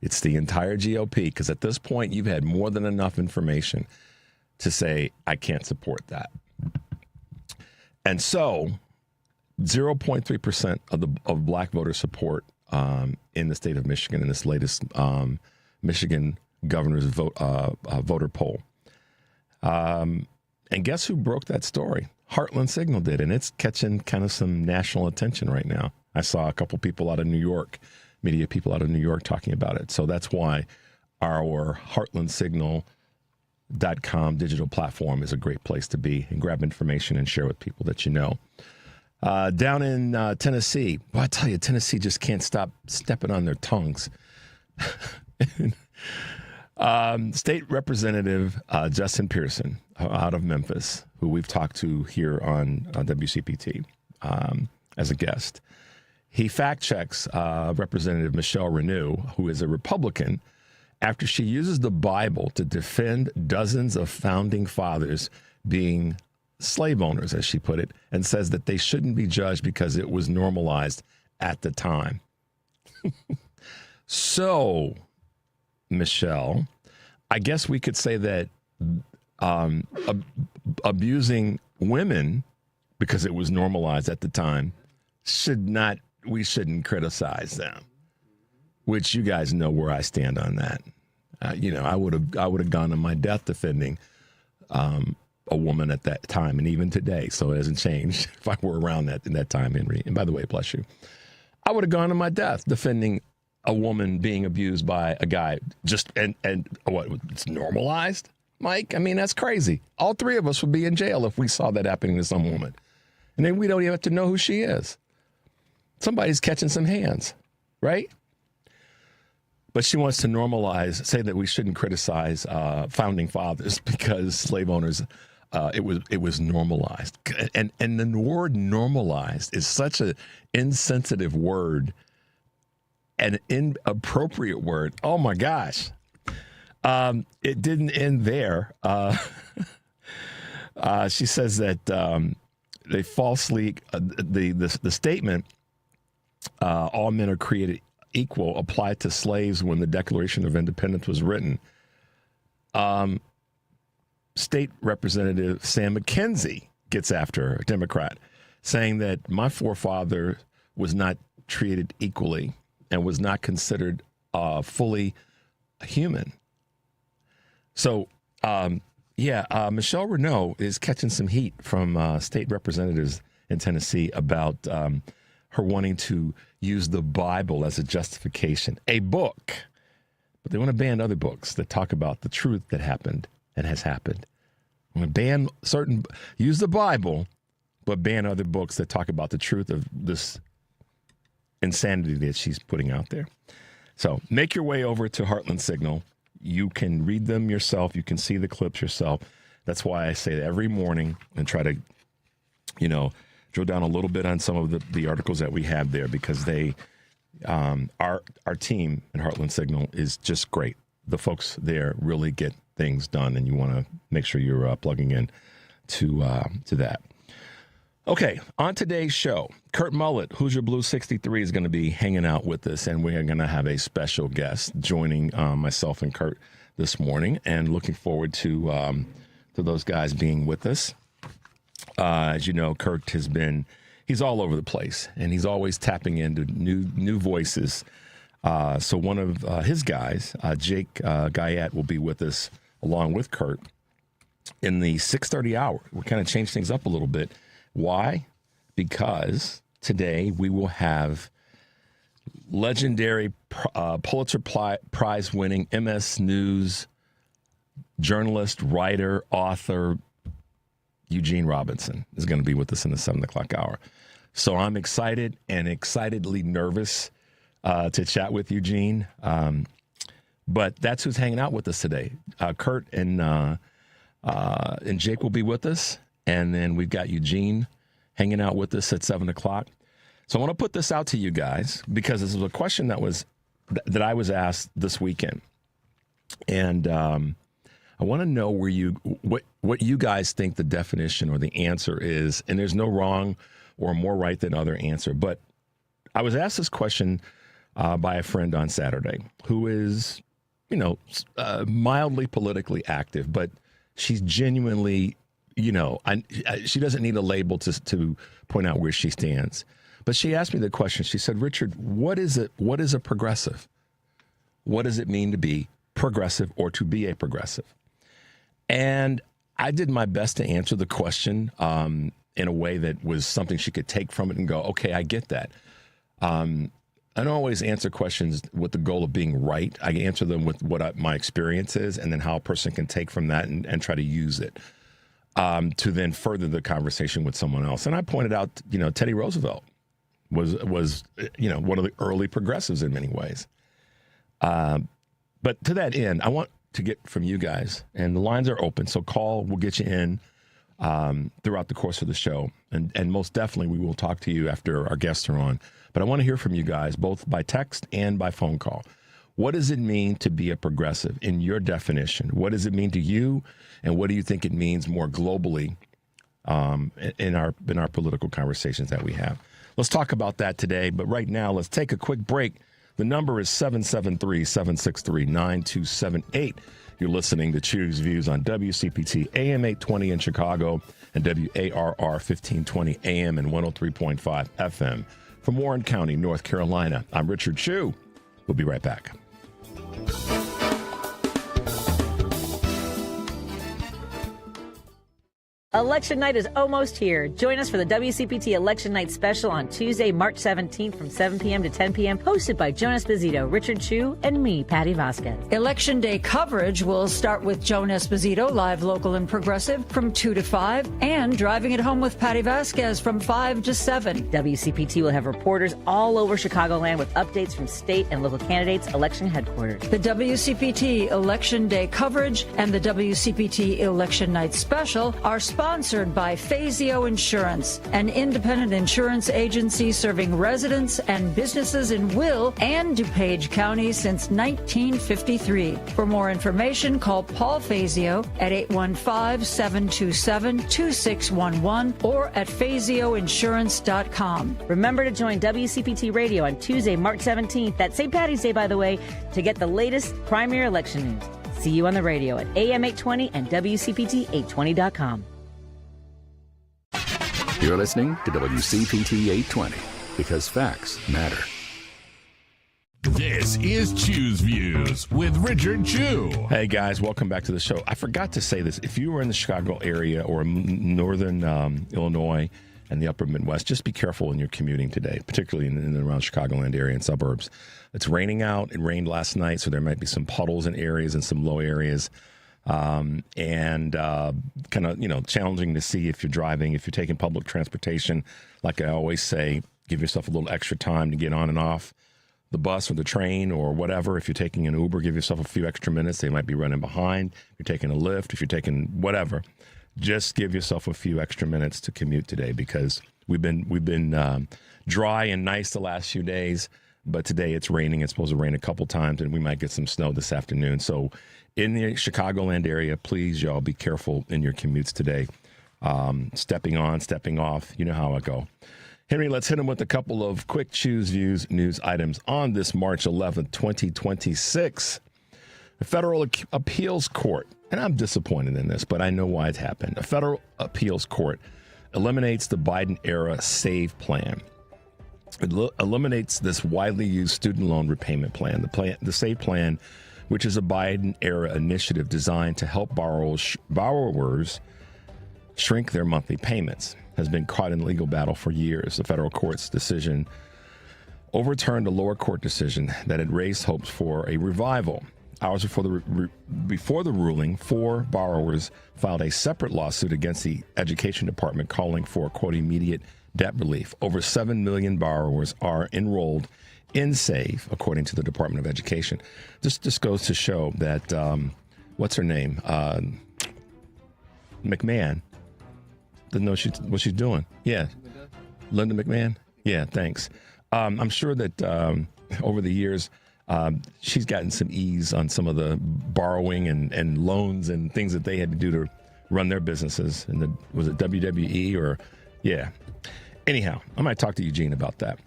It's the entire GOP, because at this point, you've had more than enough information to say, I can't support that. And so 0.3% of black voter support in the state of Michigan in this latest Michigan governor's voter poll. And guess who broke that story? Heartland Signal did, and it's catching kind of some national attention right now. I saw a couple people out of New York, media people out of New York talking about it. So that's why our heartlandsignal.com digital platform is a great place to be and grab information and share with people that you know. Down in Tennessee, well, I tell you, Tennessee just can't stop stepping on their tongues. State Representative Justin Pearson out of Memphis, who we've talked to here on WCPT as a guest, he fact checks Representative Michelle Reneau, who is a Republican, after she uses the Bible to defend dozens of founding fathers being slave owners, as she put it, and says that they shouldn't be judged because it was normalized at the time. So, Michelle, I guess we could say that abusing women because it was normalized at the time we shouldn't criticize them, which you guys know where I stand on that. I would have gone to my death defending a woman at that time and even today. So it hasn't changed if I were around in that time, Henry. And by the way, bless you. I would have gone to my death defending a woman being abused by a guy. And what, it's normalized, Mike? I mean, that's crazy. All three of us would be in jail if we saw that happening to some woman. And then we don't even have to know who she is. Somebody's catching some hands, right? But she wants to say that we shouldn't criticize founding fathers because slave owners, it was normalized. And the word normalized is such an insensitive word, an inappropriate word. Oh, my gosh. It didn't end there. She says that they falsely, the statement, all men are created equal, applied to slaves when the Declaration of Independence was written. State Representative Sam McKenzie gets after her, a Democrat, saying that my forefather was not treated equally and was not considered fully human. So, Michelle Reneau is catching some heat from state representatives in Tennessee about her wanting to use the Bible as a justification, a book. But they want to ban other books that talk about the truth that happened and has happened. They want to ban use the Bible, but ban other books that talk about the truth of this insanity that she's putting out there. So make your way over to Heartland Signal. You can read them yourself. You can see the clips yourself. That's why I say that every morning and try to, drill down a little bit on some of the articles that we have there, because they, our team in Heartland Signal is just great. The folks there really get things done, and you want to make sure you're plugging in to that. Okay, on today's show, Kurt Mullett, Hoosier Blue 63, is going to be hanging out with us, and we are going to have a special guest joining myself and Kurt this morning, and looking forward to those guys being with us. As you know, Kurt he's all over the place, and he's always tapping into new voices. So one of his guys, Jake Guyette, will be with us along with Kurt in the 6:30 hour. We're kind of changed things up a little bit. Why? Because today we will have legendary Pulitzer Prize winning MS News journalist, writer, author, Eugene Robinson is going to be with us in the 7 o'clock hour. So I'm excited and excitedly nervous to chat with Eugene. But that's who's hanging out with us today. Kurt and Jake will be with us. And then we've got Eugene hanging out with us at 7 o'clock. So I want to put this out to you guys, because this is a question that I was asked this weekend. And I want to know what you guys think the definition or the answer is. And there's no wrong or more right than other answer. But I was asked this question by a friend on Saturday who is, mildly politically active, but she's genuinely, she doesn't need a label to point out where she stands. But she asked me the question. She said, Richard, what is it? What is a progressive? What does it mean to be progressive or to be a progressive? And I did my best to answer the question in a way that was something she could take from it and go, okay, I get that. I don't always answer questions with the goal of being right. I answer them with what my experience is and then how a person can take from that and try to use it to then further the conversation with someone else. And I pointed out, Teddy Roosevelt was one of the early progressives in many ways. But to that end, I want to get from you guys, and the lines are open, so call. We'll get you in throughout the course of the show. And most definitely, we will talk to you after our guests are on. But I want to hear from you guys, both by text and by phone call. What does it mean to be a progressive in your definition? What does it mean to you? And what do you think it means more globally in our political conversations that we have? Let's talk about that today. But right now, let's take a quick break. The number is 773-763-9278. You're listening to Choose Views on WCPT AM 820 in Chicago and WARR 1520 AM and 103.5 FM. From Warren County, North Carolina, I'm Richard Chu. We'll be right back. Election night is almost here. Join us for the WCPT Election Night Special on Tuesday, March 17th from 7 p.m. to 10 p.m. hosted by Joan Esposito, Richard Chu, and me, Patty Vasquez. Election Day coverage will start with Joan Esposito, live, local, and progressive, from 2 to 5, and Driving It Home with Patty Vasquez from 5 to 7. WCPT will have reporters all over Chicagoland with updates from state and local candidates' election headquarters. The WCPT Election Day coverage and the WCPT Election Night Special are sponsored by Fazio Insurance, an independent insurance agency serving residents and businesses in Will and DuPage County since 1953. For more information, call Paul Fazio at 815-727-2611 or at fazioinsurance.com. Remember to join WCPT Radio on Tuesday, March 17th, that's St. Patty's Day, by the way, to get the latest primary election news. See you on the radio at AM 820 and WCPT820.com. You're listening to WCPT 820 because facts matter. This is Choose Views with Richard Chu. Hey guys, welcome back to the show. I forgot to say this. If you were in the Chicago area or northern Illinois and the upper Midwest, just be careful in your commuting today, particularly in and around Chicagoland area and suburbs. It's raining out. It rained last night, so there might be some puddles in areas and some low areas. Kind of, challenging to see if you're driving, if you're taking public transportation. Like I always say, give yourself a little extra time to get on and off the bus or the train or whatever. If you're taking an Uber, give yourself a few extra minutes. They might be running behind. If you're taking a Lyft, if you're taking whatever, just give yourself a few extra minutes to commute today because we've been dry and nice the last few days. But today it's raining. It's supposed to rain a couple times, and we might get some snow this afternoon. So in the Chicagoland area, please, y'all, be careful in your commutes today. Stepping on, stepping off. You know how I go. Henry, let's hit him with a couple of quick Choose Views news items on this March 11th, 2026. The Federal Appeals Court, and I'm disappointed in this, but I know why it happened. A federal appeals court eliminates the Biden-era SAVE plan. It eliminates this widely used student loan repayment plan. The SAVE plan, which is a Biden-era initiative designed to help borrowers shrink their monthly payments, has been caught in legal battle for years. The federal court's decision overturned a lower court decision that had raised hopes for a revival. Hours before the ruling, 4 borrowers filed a separate lawsuit against the Education Department calling for, quote, immediate debt relief. Over 7 million borrowers are enrolled in SAVE, according to the Department of Education. This just goes to show that, what's her name? McMahon doesn't know what she's doing. Yeah. Linda McMahon? Yeah, thanks. I'm sure that over the years, she's gotten some ease on some of the borrowing and loans and things that they had to do to run their businesses. And was it WWE or, yeah. Anyhow, I might talk to Eugene about that.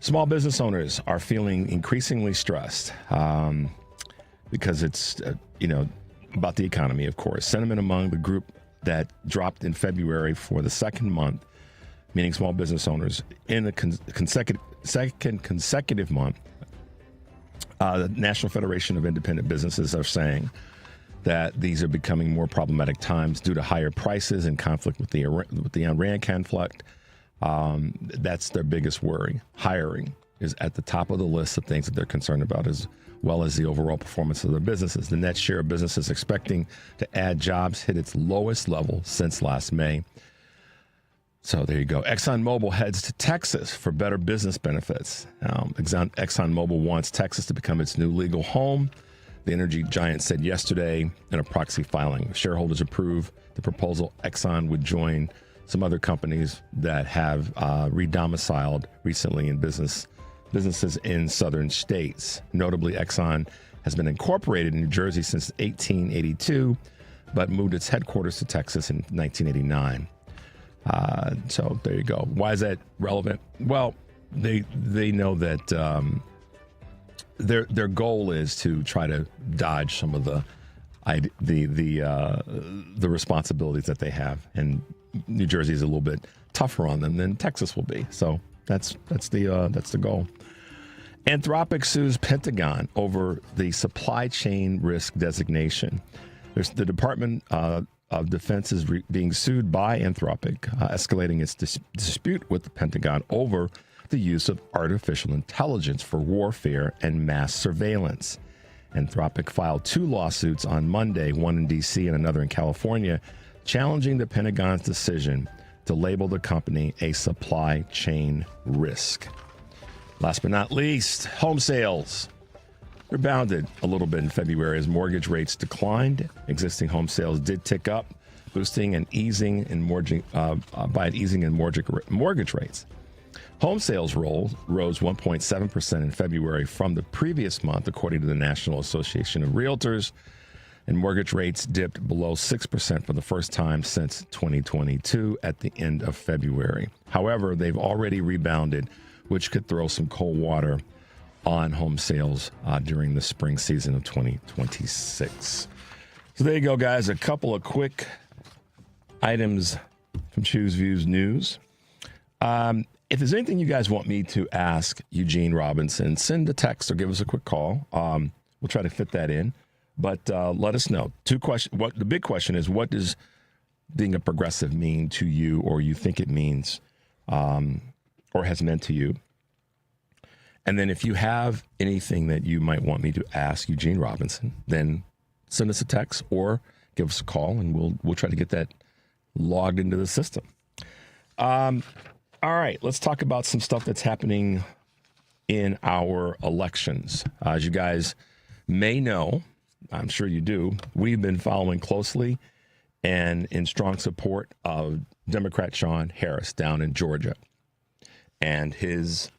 Small business owners are feeling increasingly stressed because it's, about the economy, of course. Sentiment among the group that dropped in February for the second month, meaning small business owners, in a second consecutive month. The National Federation of Independent Businesses are saying that these are becoming more problematic times due to higher prices and conflict with the Iran conflict. That's their biggest worry. Hiring is at the top of the list of things that they're concerned about, as well as the overall performance of their businesses. The net share of businesses expecting to add jobs hit its lowest level since last May. So there you go. ExxonMobil heads to Texas for better business benefits. ExxonMobil wants Texas to become its new legal home. The energy giant said yesterday in a proxy filing. Shareholders approved the proposal. Exxon would join some other companies that have redomiciled recently in businesses in southern states. Notably, Exxon has been incorporated in New Jersey since 1882, but moved its headquarters to Texas in 1989. So there you go. Why is that relevant? Well, they know that their goal is to try to dodge some of the responsibilities that they have, and New Jersey is a little bit tougher on them than Texas will be. So that's the goal. Anthropic sues Pentagon over the supply chain risk designation. There's the Department of Defense is being sued by Anthropic, escalating its dispute with the Pentagon over the use of artificial intelligence for warfare and mass surveillance. Anthropic filed 2 lawsuits on Monday, one in D.C. and another in California, challenging the Pentagon's decision to label the company a supply chain risk. Last but not least, home sales rebounded a little bit in February as mortgage rates declined. Existing home sales did tick up, boosting and easing in mortgage rates. Home sales rose 1.7% in February from the previous month, according to the National Association of Realtors, and mortgage rates dipped below 6% for the first time since 2022 at the end of February. However, they've already rebounded, which could throw some cold water on home sales during the spring season of 2026. So there you go, guys. A couple of quick items from Choose Views News. If there's anything you guys want me to ask Eugene Robinson, send a text or give us a quick call. We'll try to fit that in, but let us know. 2 questions. The big question is, what does being a progressive mean to you, or you think it means, or has meant to you? And then if you have anything that you might want me to ask Eugene Robinson, then send us a text or give us a call, and we'll try to get that logged into the system. All right, let's talk about some stuff that's happening in our elections. As you guys may know, I'm sure you do, we've been following closely and in strong support of Democrat Sean Harris down in Georgia and his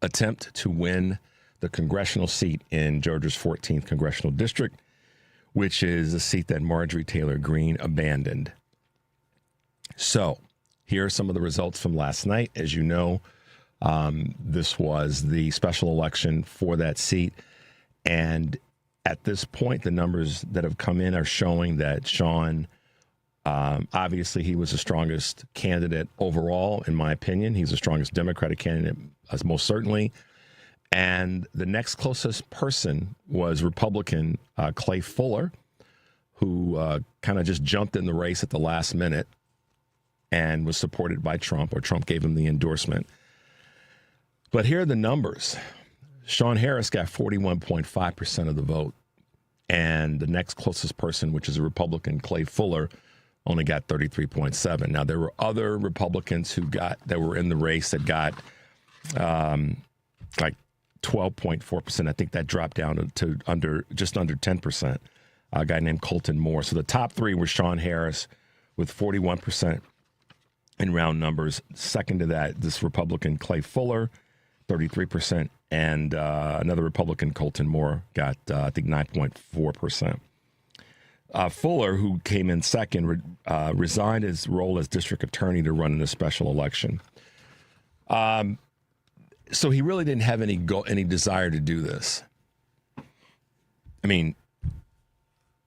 attempt to win the congressional seat in Georgia's 14th congressional district, which is a seat that Marjorie Taylor Greene abandoned. So here are some of the results from last night. As you know, this was the special election for that seat. And at this point, the numbers that have come in are showing that Sean, obviously, he was the strongest candidate overall, in my opinion. He's the strongest Democratic candidate, most certainly. And the next closest person was Republican Clay Fuller, who kind of just jumped in the race at the last minute and was supported by Trump, or Trump gave him the endorsement. But here are the numbers. Sean Harris got 41.5% of the vote, and the next closest person, which is a Republican, Clay Fuller, only got 33.7%. Now, there were other Republicans that were in the race that got like 12.4%. I think that dropped down to just under 10%. A guy named Colton Moore. So the top 3 were Sean Harris with 41% in round numbers. Second to that, this Republican Clay Fuller, 33%, and another Republican, Colton Moore, got I think 9.4%. Fuller, who came in second, resigned his role as district attorney to run in a special election. So he really didn't have any desire to do this. I mean,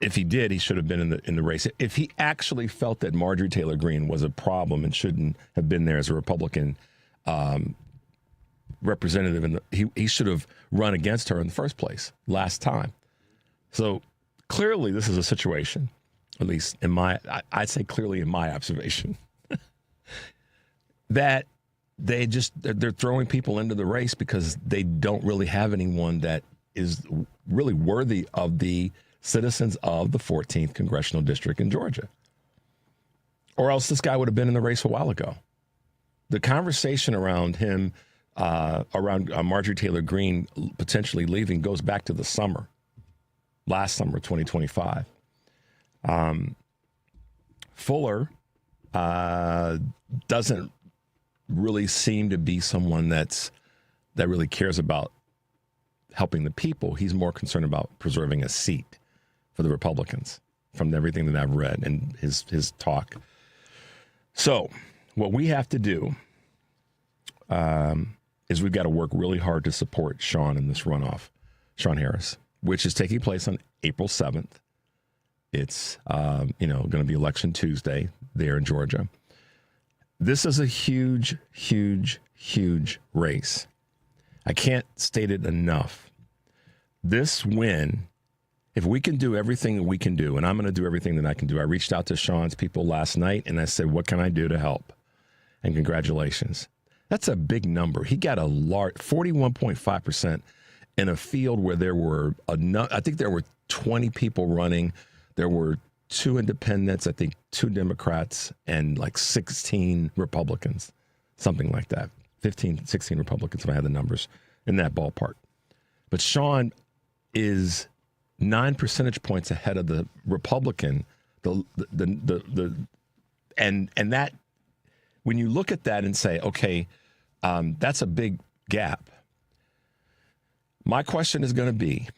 if he did, he should have been in the race. If he actually felt that Marjorie Taylor Greene was a problem and shouldn't have been there as a Republican representative, he should have run against her in the first place last time. So clearly, this is a situation, at least I'd say clearly in my observation, that they're throwing people into the race because they don't really have anyone that is really worthy of the citizens of the 14th Congressional District in Georgia. Or else this guy would have been in the race a while ago. The conversation around him, around Marjorie Taylor Greene potentially leaving goes back to the summer, last summer, 2025. Fuller doesn't really seem to be someone that really cares about helping the people. He's more concerned about preserving a seat for the Republicans from everything that I've read and his talk. So what we have to do is we've got to work really hard to support Sean in this runoff, Sean Harris, which is taking place on April 7th. It's going to be Election Tuesday there in Georgia. This is a huge, huge, huge race. I can't state it enough. This win, if we can do everything that we can do, and I'm going to do everything that I can do. I reached out to Sean's people last night, and I said, what can I do to help? And congratulations. That's a big number. He got a large 41.5% in a field where there were, I think there were 20 people running. There were 2 independents, I think 2 Democrats, and like 16 Republicans, something like that. 15, 16 Republicans, if I had the numbers, in that ballpark. But Sean is 9 percentage points ahead of the Republican. And that, when you look at that and say, okay, that's a big gap. My question is going to be,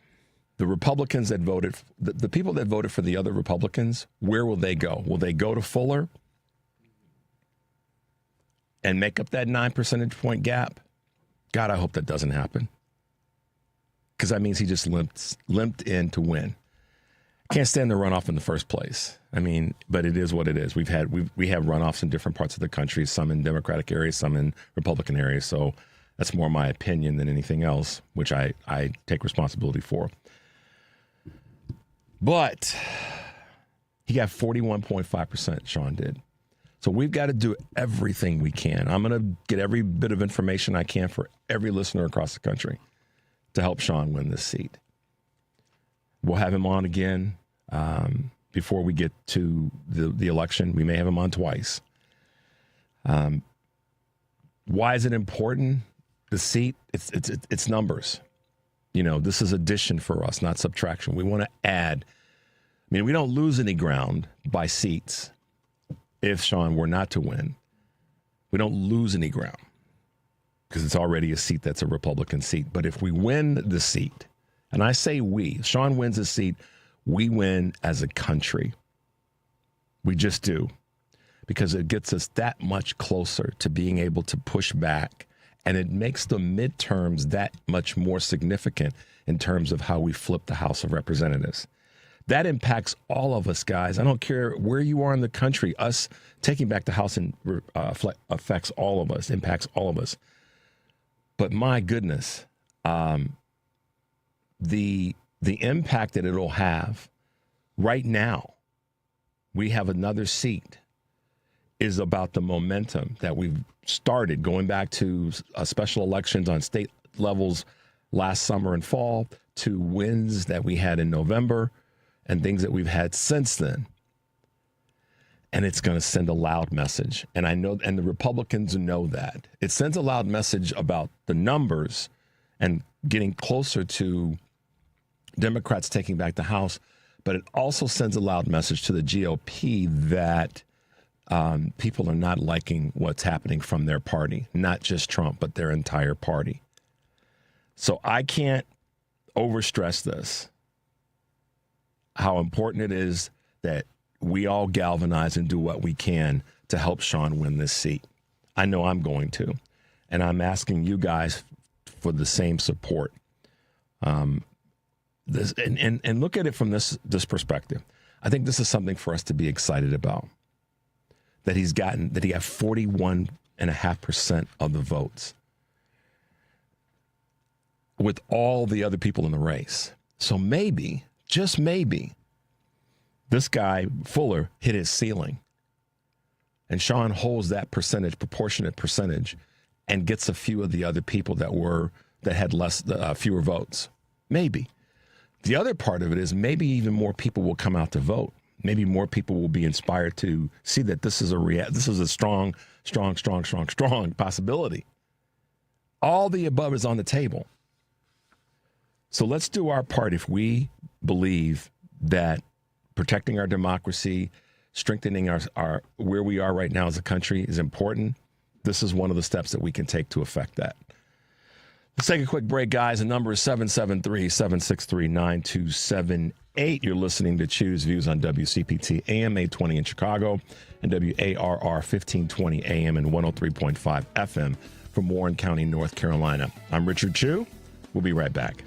the Republicans that voted, the people that voted for the other Republicans, where will they go? Will they go to Fuller and make up that 9 percentage point gap? God, I hope that doesn't happen. Because that means he just limped in to win. Can't stand the runoff in the first place. I mean, but it is what it is. We have runoffs in different parts of the country, some in Democratic areas, some in Republican areas. So that's more my opinion than anything else, which I take responsibility for. But he got 41.5%, Sean did. So we've got to do everything we can. I'm going to get every bit of information I can for every listener across the country to help Sean win this seat. We'll have him on again before we get to the election. We may have him on twice. Why is it important? The seat, it's numbers. You know, this is addition for us, not subtraction. We want to add. I mean, we don't lose any ground by seats if Sean were not to win. We don't lose any ground because it's already a seat that's a Republican seat. But if we win the seat, and I say we, Sean wins the seat, we win as a country. We just do. Because it gets us that much closer to being able to push back. And it makes the midterms that much more significant in terms of how we flip the House of Representatives. That impacts all of us, guys. I don't care where you are in the country. Us taking back the House affects all of us, impacts all of us. But my goodness, the impact that it'll have right now, we have another seat, is about the momentum that we've started going back to special elections on state levels last summer and fall to wins that we had in November and things that we've had since then. And it's going to send a loud message. And I know, and the Republicans know that. It sends a loud message about the numbers and getting closer to Democrats taking back the House. But it also sends a loud message to the GOP that people are not liking what's happening from their party, not just Trump, but their entire party. So I can't overstress this, how important it is that we all galvanize and do what we can to help Sean win this seat. I know I'm going to. And I'm asking you guys for the same support. And look at it from this perspective. I think this is something for us to be excited about. That he got 41.5% of the votes with all the other people in the race. So maybe, just maybe, this guy, Fuller, hit his ceiling. And Sean holds that proportionate percentage, and gets a few of the other people that had fewer votes. Maybe. The other part of it is maybe even more people will come out to vote. Maybe more people will be inspired to see that this is a strong possibility. All the above is on the table. So let's do our part if we believe that protecting our democracy, strengthening our where we are right now as a country is important. This is one of the steps that we can take to affect that. Let's take a quick break, guys. The number is 773-763-9278. You're listening to Choose Views on WCPT AM 820 in Chicago and WARR 1520 AM and 103.5 FM from Warren County, North Carolina. I'm Richard Chu. We'll be right back.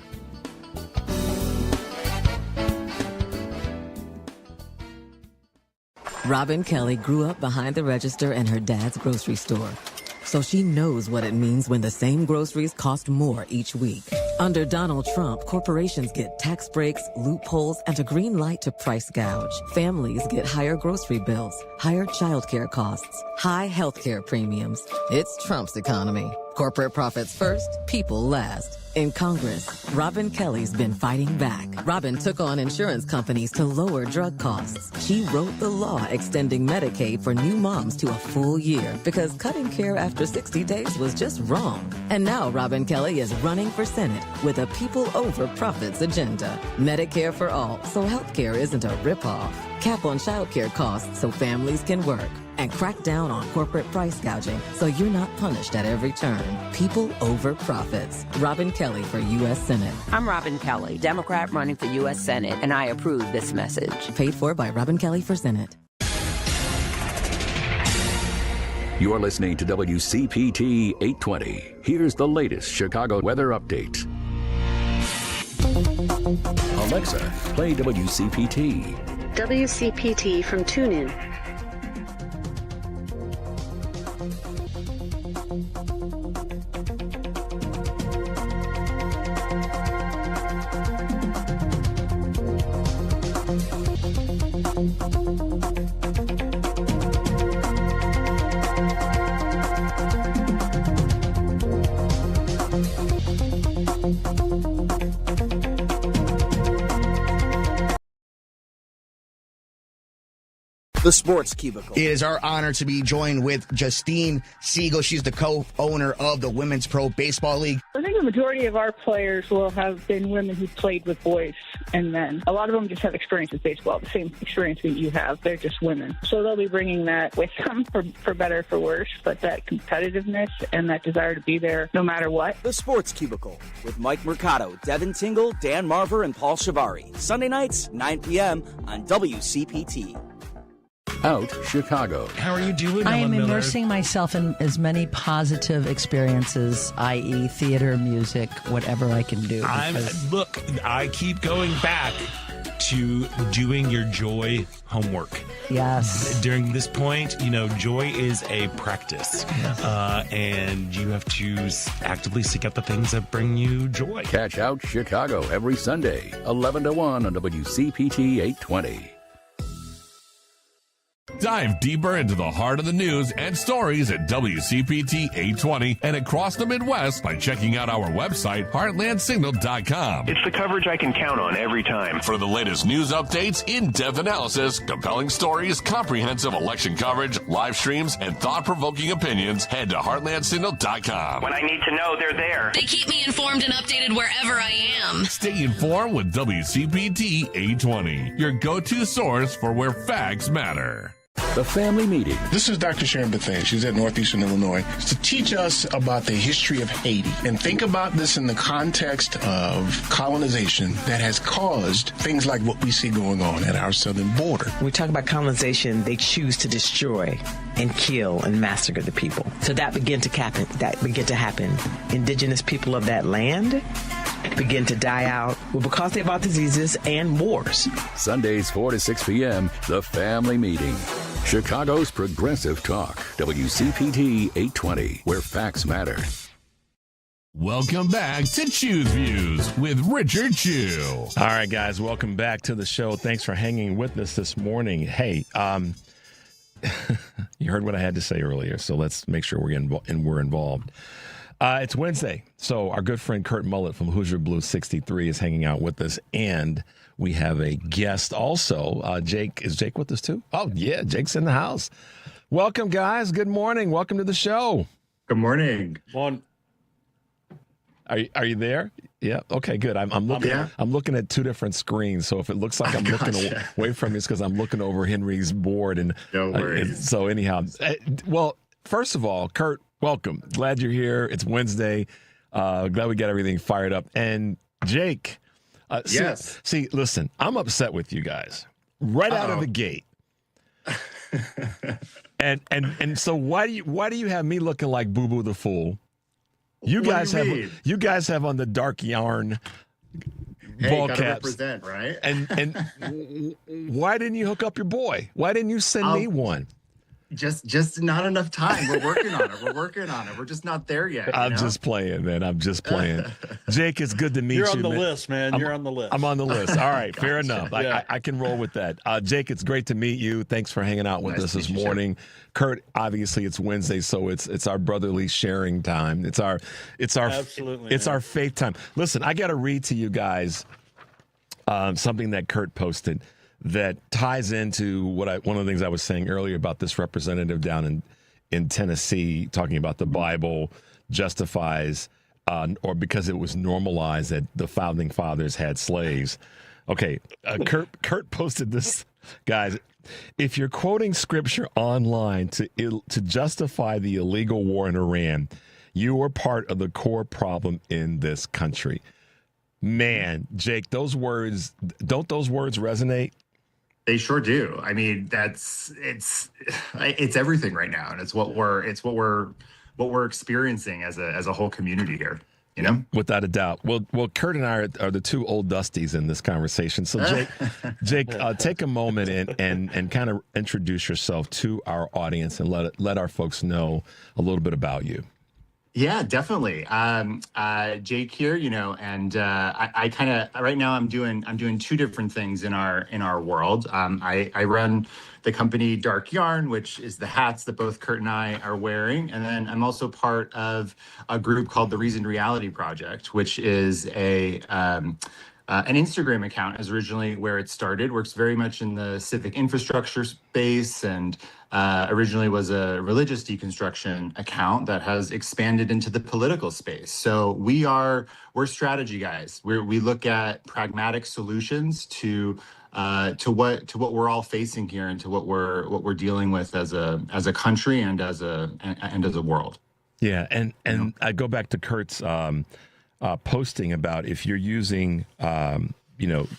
Robin Kelly grew up behind the register in her dad's grocery store. So she knows what it means when the same groceries cost more each week. Under Donald Trump, corporations get tax breaks, loopholes, and a green light to price gouge. Families get higher grocery bills, higher childcare costs, high healthcare premiums. It's Trump's economy. Corporate profits first, people last. In Congress, Robin Kelly's been fighting back. Robin took on insurance companies to lower drug costs. She wrote the law extending Medicaid for new moms to a full year because cutting care after 60 days was just wrong. And now Robin Kelly is running for Senate with a people over profits agenda. Medicare for all, so healthcare isn't a ripoff. Cap on childcare costs so families can work. And crack down on corporate price gouging so you're not punished at every turn. People over profits. Robin Kelly for U.S. Senate. I'm Robin Kelly, Democrat running for U.S. Senate, and I approve this message. Paid for by Robin Kelly for Senate. You're listening to WCPT 820. Here's the latest Chicago weather update. Alexa, play WCPT. WCPT from TuneIn. The Sports Cubicle. It is our honor to be joined with Justine Siegel. She's the co-owner of the Women's Pro Baseball League. I think the majority of our players will have been women who played with boys and men. A lot of them just have experience with baseball, the same experience that you have. They're just women. So they'll be bringing that with them for better or for worse, but that competitiveness and that desire to be there no matter what. The Sports Cubicle with Mike Mercado, Devin Tingle, Dan Marver, and Paul Shivari. Sunday nights, 9 p.m. on WCPT. Out Chicago. How are you doing, I am Ellen Miller? immersing myself in as many positive experiences, i.e. theater, music, whatever I can do. Look, I keep going back to doing your joy homework. Yes. During this point, joy is a practice. And you have to actively seek out the things that bring you joy. Catch Out Chicago every Sunday, 11 to 1 on WCPT 820. Dive deeper into the heart of the news and stories at WCPT 820 and across the Midwest by checking out our website, heartlandsignal.com. It's the coverage I can count on every time. For the latest news updates, in-depth analysis, compelling stories, comprehensive election coverage, live streams, and thought-provoking opinions, head to heartlandsignal.com. When I need to know, they're there. They keep me informed and updated wherever I am. Stay informed with WCPT 820, your go-to source for where facts matter. The Family Meeting. This is Dr. Sharon Bethune. She's at Northeastern Illinois to teach us about the history of Haiti. And think about this in the context of colonization that has caused things like what we see going on at our southern border. When we talk about colonization, they choose to destroy and kill and massacre the people. So that began to happen. Indigenous people of that land begin to die out because they fought diseases and wars. Sundays 4 to 6 p.m., The Family Meeting. Chicago's Progressive Talk, WCPT 820, where facts matter. Welcome back to Chew's Views with Richard Chew. All right, guys, welcome back to the show. Thanks for hanging with us this morning. Hey, you heard what I had to say earlier, so let's make sure we're involved. It's Wednesday, so our good friend Kurt Mullett from Hoosier Blue 63 is hanging out with us, and we have a guest also. Jake, is Jake with us too? Oh, yeah, Jake's in the house. Welcome, guys. Good morning. Welcome to the show. Good morning. Are you there? Yeah. Okay. Good. I'm looking. Yeah. I'm looking at two different screens. So if it looks like I'm looking away from you, it's because I'm looking over Henry's board. And no worries. So anyhow, well, first of all, Kurt, welcome. Glad you're here. It's Wednesday. Glad we got everything fired up. And Jake. Yes. See, listen. I'm upset with you guys right out of the gate. and so why do you have me looking like Boo Boo the Fool? You guys have on the dark yarn ball gotta caps. Represent, right? And why didn't you hook up your boy? Why didn't you send me one? Just not enough time. We're working on it. We're just not there yet. I'm just playing, man. I'm just playing. Jake, it's good to meet you. You're on the list, man. You're on the list. I'm on the list. All right, fair enough. Yeah. I can roll with that. Jake, it's great to meet you. Thanks for hanging out with us this morning. Kurt, obviously it's Wednesday, so it's our brotherly sharing time. It's our Absolutely, it's our faith time. Listen, I got to read to you guys something that Kurt posted that ties into one of the things I was saying earlier about this representative down in Tennessee talking about the Bible justifies or because it was normalized that the founding fathers had slaves. Okay, Kurt posted this, guys. If you're quoting scripture online to justify the illegal war in Iran, you are part of the core problem in this country. Man, Jake, don't those words resonate? They sure do. I mean, it's everything right now, and it's what we're experiencing as a whole community here. You know, without a doubt. Well, Kurt and I are the two old dusties in this conversation. So, Jake, take a moment and kind of introduce yourself to our audience and let our folks know a little bit about you. Yeah, definitely. Jake here, and I kind of right now I'm doing two different things in our world. I run the company Dark Yarn, which is the hats that both Kurt and I are wearing, and then I'm also part of a group called the Reasoned Reality Project, which is an Instagram account is originally where it started. Works very much in the civic infrastructure space, and originally was a religious deconstruction account that has expanded into the political space. So we're strategy guys. We look at pragmatic solutions to what we're all facing here and to what we're dealing with as a country and as a world. Yeah, and I go back to Kurt's posting about if you're using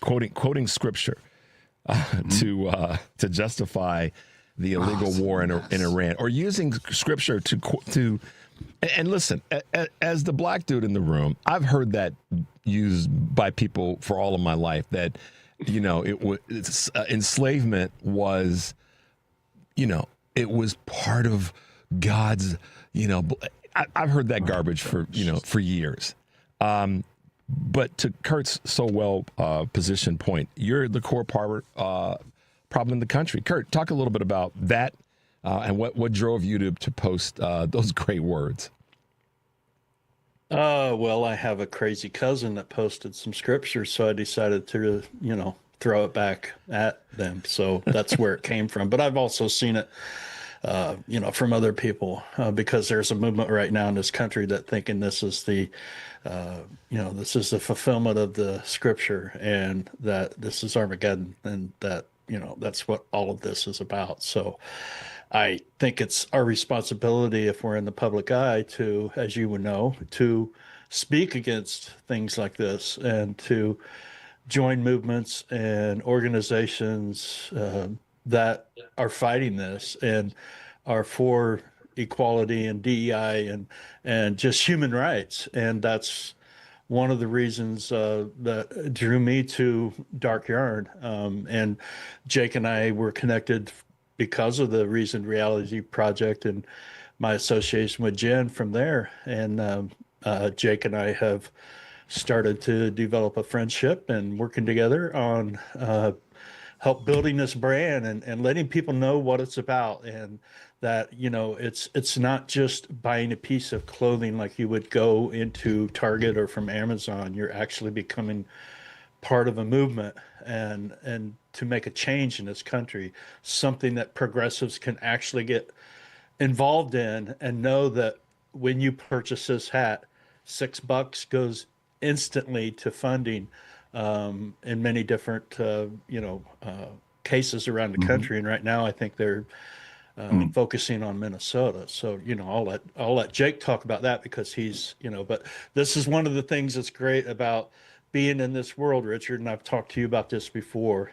quoting scripture to justify the illegal war in Iran, or using scripture to and listen, as the black dude in the room, I've heard that used by people for all of my life that enslavement was it was part of God's I've heard that garbage for years. But to Kurt's so well positioned point, you're the core problem in the country. Kurt, talk a little bit about that and what drove you to post those great words. Well, I have a crazy cousin that posted some scripture, so I decided to, throw it back at them. So that's where it came from. But I've also seen it, from other people because there's a movement right now in this country that thinking this is the fulfillment of the scripture and that this is Armageddon and that that's what all of this is about. So I think it's our responsibility, if we're in the public eye, to, as you would know, to speak against things like this and to join movements and organizations that are fighting this and are for equality and DEI and just human rights. And that's one of the reasons that drew me to Dark Yarn. And Jake and I were connected because of the Reasoned Reality Project and my association with Jen from there. And Jake and I have started to develop a friendship and working together on help building this brand and letting people know what it's about, and that it's not just buying a piece of clothing like you would go into Target or from Amazon. You're actually becoming part of a movement and to make a change in this country, something that progressives can actually get involved in and know that when you purchase this hat, $6 goes instantly to funding in many different cases around the country. And right now I think they're focusing on Minnesota. So I'll let Jake talk about that because he's but this is one of the things that's great about being in this world, Richard, and I've talked to you about this before.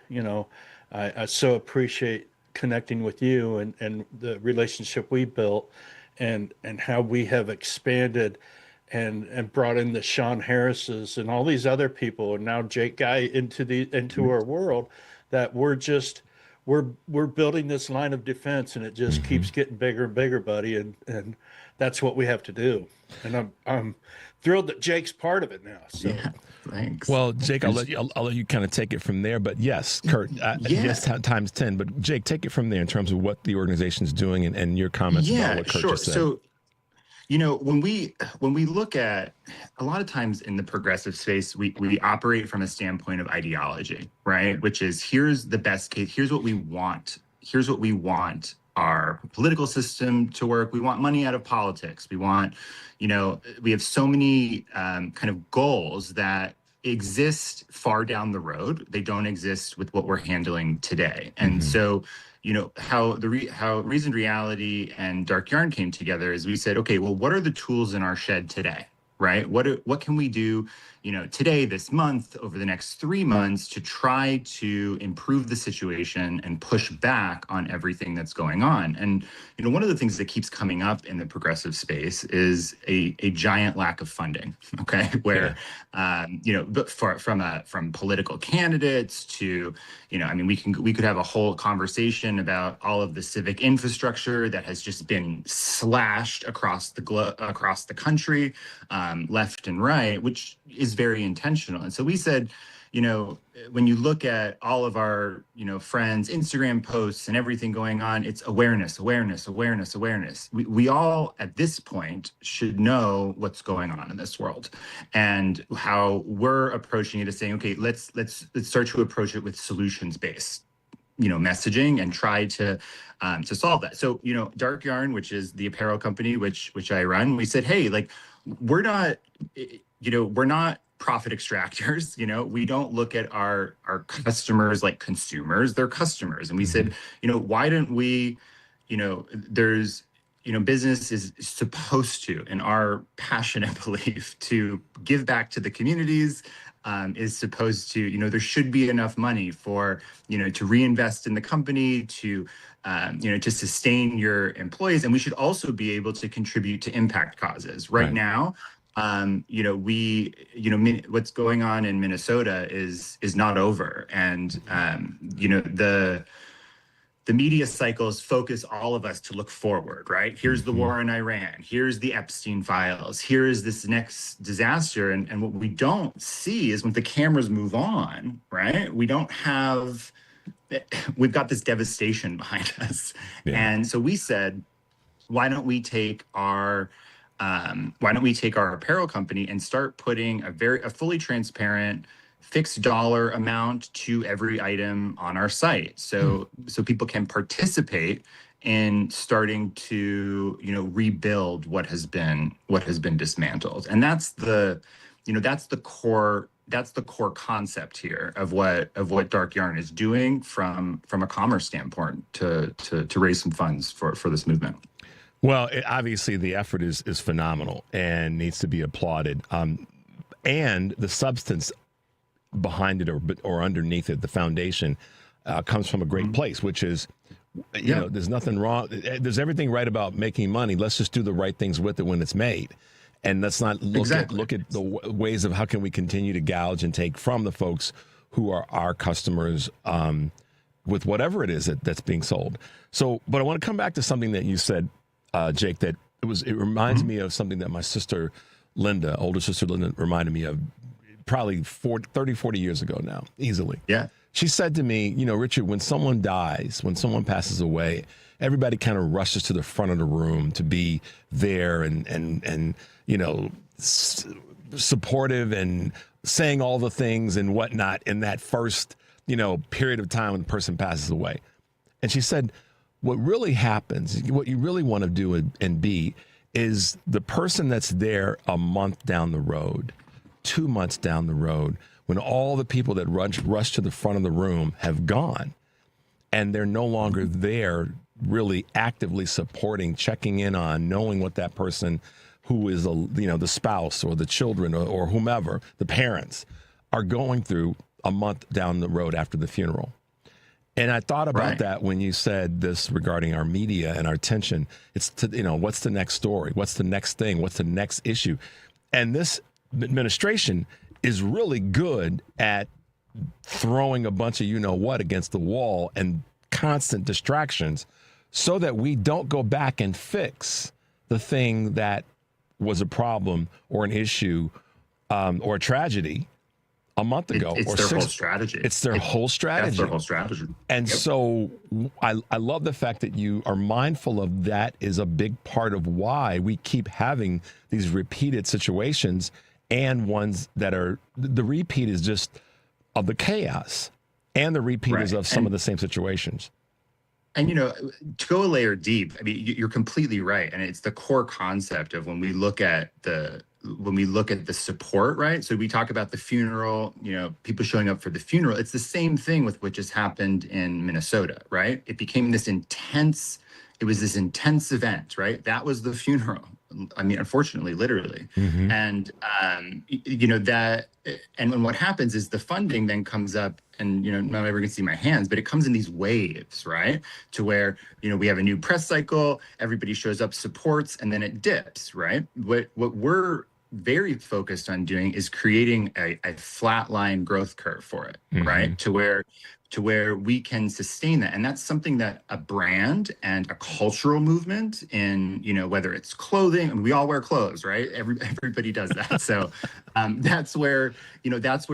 I so appreciate connecting with you and the relationship we built and how we have expanded and brought in the Sean Harris's and all these other people, and now Jake Guy into our world, that we're building this line of defense, and it just keeps getting bigger and bigger, buddy, and that's what we have to do. And I'm thrilled that Jake's part of it now. So thanks. Well, Jake, I'll let you kind of take it from there. But yes, Kurt, yes, times 10. But Jake, take it from there in terms of what the organization's doing and your comments about what Kurt just said. So, when we look at, a lot of times in the progressive space, we operate from a standpoint of ideology, right? Which is, here's the best case, here's what we want. Here's what we want our political system to work. We want money out of politics. We want, we have so many kind of goals that exist far down the road. They don't exist with what we're handling today. And so, how Reasoned Reality and Dark Yarn came together is we said, okay, well, what are the tools in our shed today, right? What can we do, today, this month, over the next 3 months to try to improve the situation and push back on everything that's going on? And, one of the things that keeps coming up in the progressive space is a giant lack of funding, okay? Where, but from political candidates to, we could have a whole conversation about all of the civic infrastructure that has just been slashed across the country, left and right, which is very intentional. And so we said, when you look at all of our, friends' Instagram posts and everything going on, it's awareness. We all at this point should know what's going on in this world, and how we're approaching it is saying, okay, let's start to approach it with solutions-based, messaging and try to solve that. So, Dark Yarn, which is the apparel company which I run, we said, hey, like, we're not profit extractors. We don't look at our customers like consumers, they're customers. And we said, why don't we, there's, business is supposed to, in our passionate belief, to give back to the communities, is supposed to, there should be enough money for, to reinvest in the company, to sustain your employees. And we should also be able to contribute to impact causes. Right now, what's going on in Minnesota is not over. And, the media cycles focus all of us to look forward, right? Here's the war in Iran. Here's the Epstein files. Here is this next disaster. And what we don't see is when the cameras move on, right? We've got this devastation behind us. Yeah. And so we said, why don't we take our apparel company and start putting a fully transparent fixed dollar amount to every item on our site, so people can participate in starting to rebuild what has been dismantled. And that's the core that's the core concept here of what Dark Yarn is doing from a commerce standpoint to raise some funds for this movement. Well, obviously the effort is phenomenal and needs to be applauded. And the substance behind it or underneath it, the foundation, comes from a great place, which is, you know, there's nothing wrong. There's everything right about making money. Let's just do the right things with it when it's made. And let's not look at the ways of how can we continue to gouge and take from the folks who are our customers with whatever it is that's being sold. So, but I want to come back to something that you said, Jake, that it reminds me of something that my sister Linda, older sister Linda, reminded me of probably 30, 40 years ago now, easily. Yeah. She said to me, you know, Richard, when someone dies, when someone passes away, everybody kind of rushes to the front of the room to be there and you know, supportive and saying all the things and whatnot in that first, you know, period of time when the person passes away. And she said, what really happens, what you really want to do and be is the person that's there a month down the road, 2 months down the road, when all the people that rush to the front of the room have gone and they're no longer there really actively supporting, checking in on, knowing what that person who is, the spouse or the children or whomever, the parents, are going through a month down the road after the funeral. And I thought about that when you said this regarding our media and our attention. It's what's the next story? What's the next thing? What's the next issue? And this administration is really good at throwing a bunch of you-know-what against the wall and constant distractions so that we don't go back and fix the thing that was a problem or an issue or a tragedy a month ago. It's their whole strategy. It's their whole strategy. That's their whole strategy. And so I love the fact that you are mindful of that is a big part of why we keep having these repeated situations and ones that are, the repeat is just of the chaos and the repeat is of some of the same situations. And, to go a layer deep, I mean, you're completely right. And it's the core concept of when we look at the support, right? So we talk about the funeral, people showing up for the funeral. It's the same thing with what just happened in Minnesota, right? It became this intense event, right? That was the funeral. I mean, unfortunately, literally. Mm-hmm. And, and what happens is the funding then comes up and, not everyone can see my hands, but it comes in these waves, right? To where, we have a new press cycle, everybody shows up, supports, and then it dips, right? What we're very focused on doing is creating a flatline growth curve for it, right? To where we can sustain that. And that's something that a brand and a cultural movement in, whether it's clothing, and we all wear clothes, right? Everybody does that. So that's where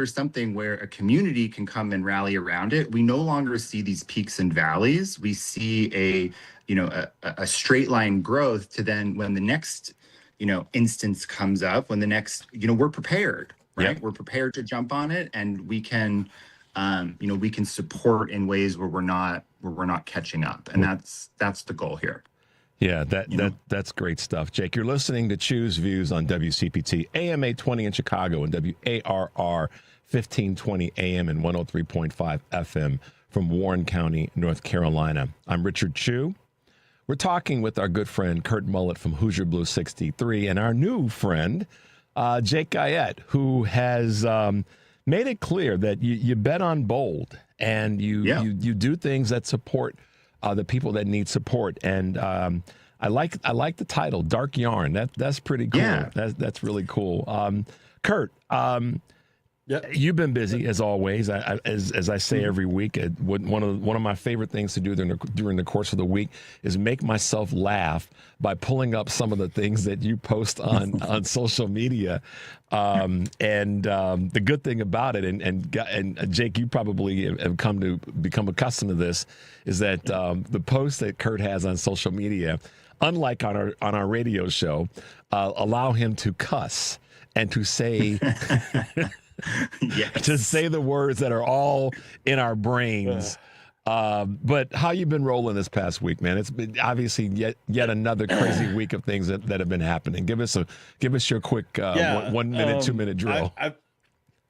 something where a community can come and rally around it. We no longer see these peaks and valleys. We see a straight line growth to then when the next, instance comes up, when the next, we're prepared, right? Yep. We're prepared to jump on it, and we can support in ways where we're not catching up, and that's the goal here. Yeah, that's great stuff, Jake. You're listening to Choose Views on WCPT AM 820 in Chicago and WARR 1520 AM and 103.5 FM from Warren County, North Carolina. I'm Richard Chu. We're talking with our good friend Kurt Mullett from Hoosier Blue 63 and our new friend Jake Guyette, who has made it clear that you bet on bold and you do things that support the people that need support. And I like the title, Dark Yarn. That's pretty cool. Yeah. That's really cool. Kurt, you've been busy as always. As I say every week, one of my favorite things to do during the course of the week is make myself laugh by pulling up some of the things that you post on social media. The good thing about it, and Jake, you probably have come to become accustomed to this, is that the posts that Kurt has on social media, unlike on our radio show, allow him to cuss and to say. To say the words that are all in our brains. But how you been rolling this past week, man? It's been obviously yet another crazy week of things that have been happening. Give us your quick 1 minute, 2 minute drill.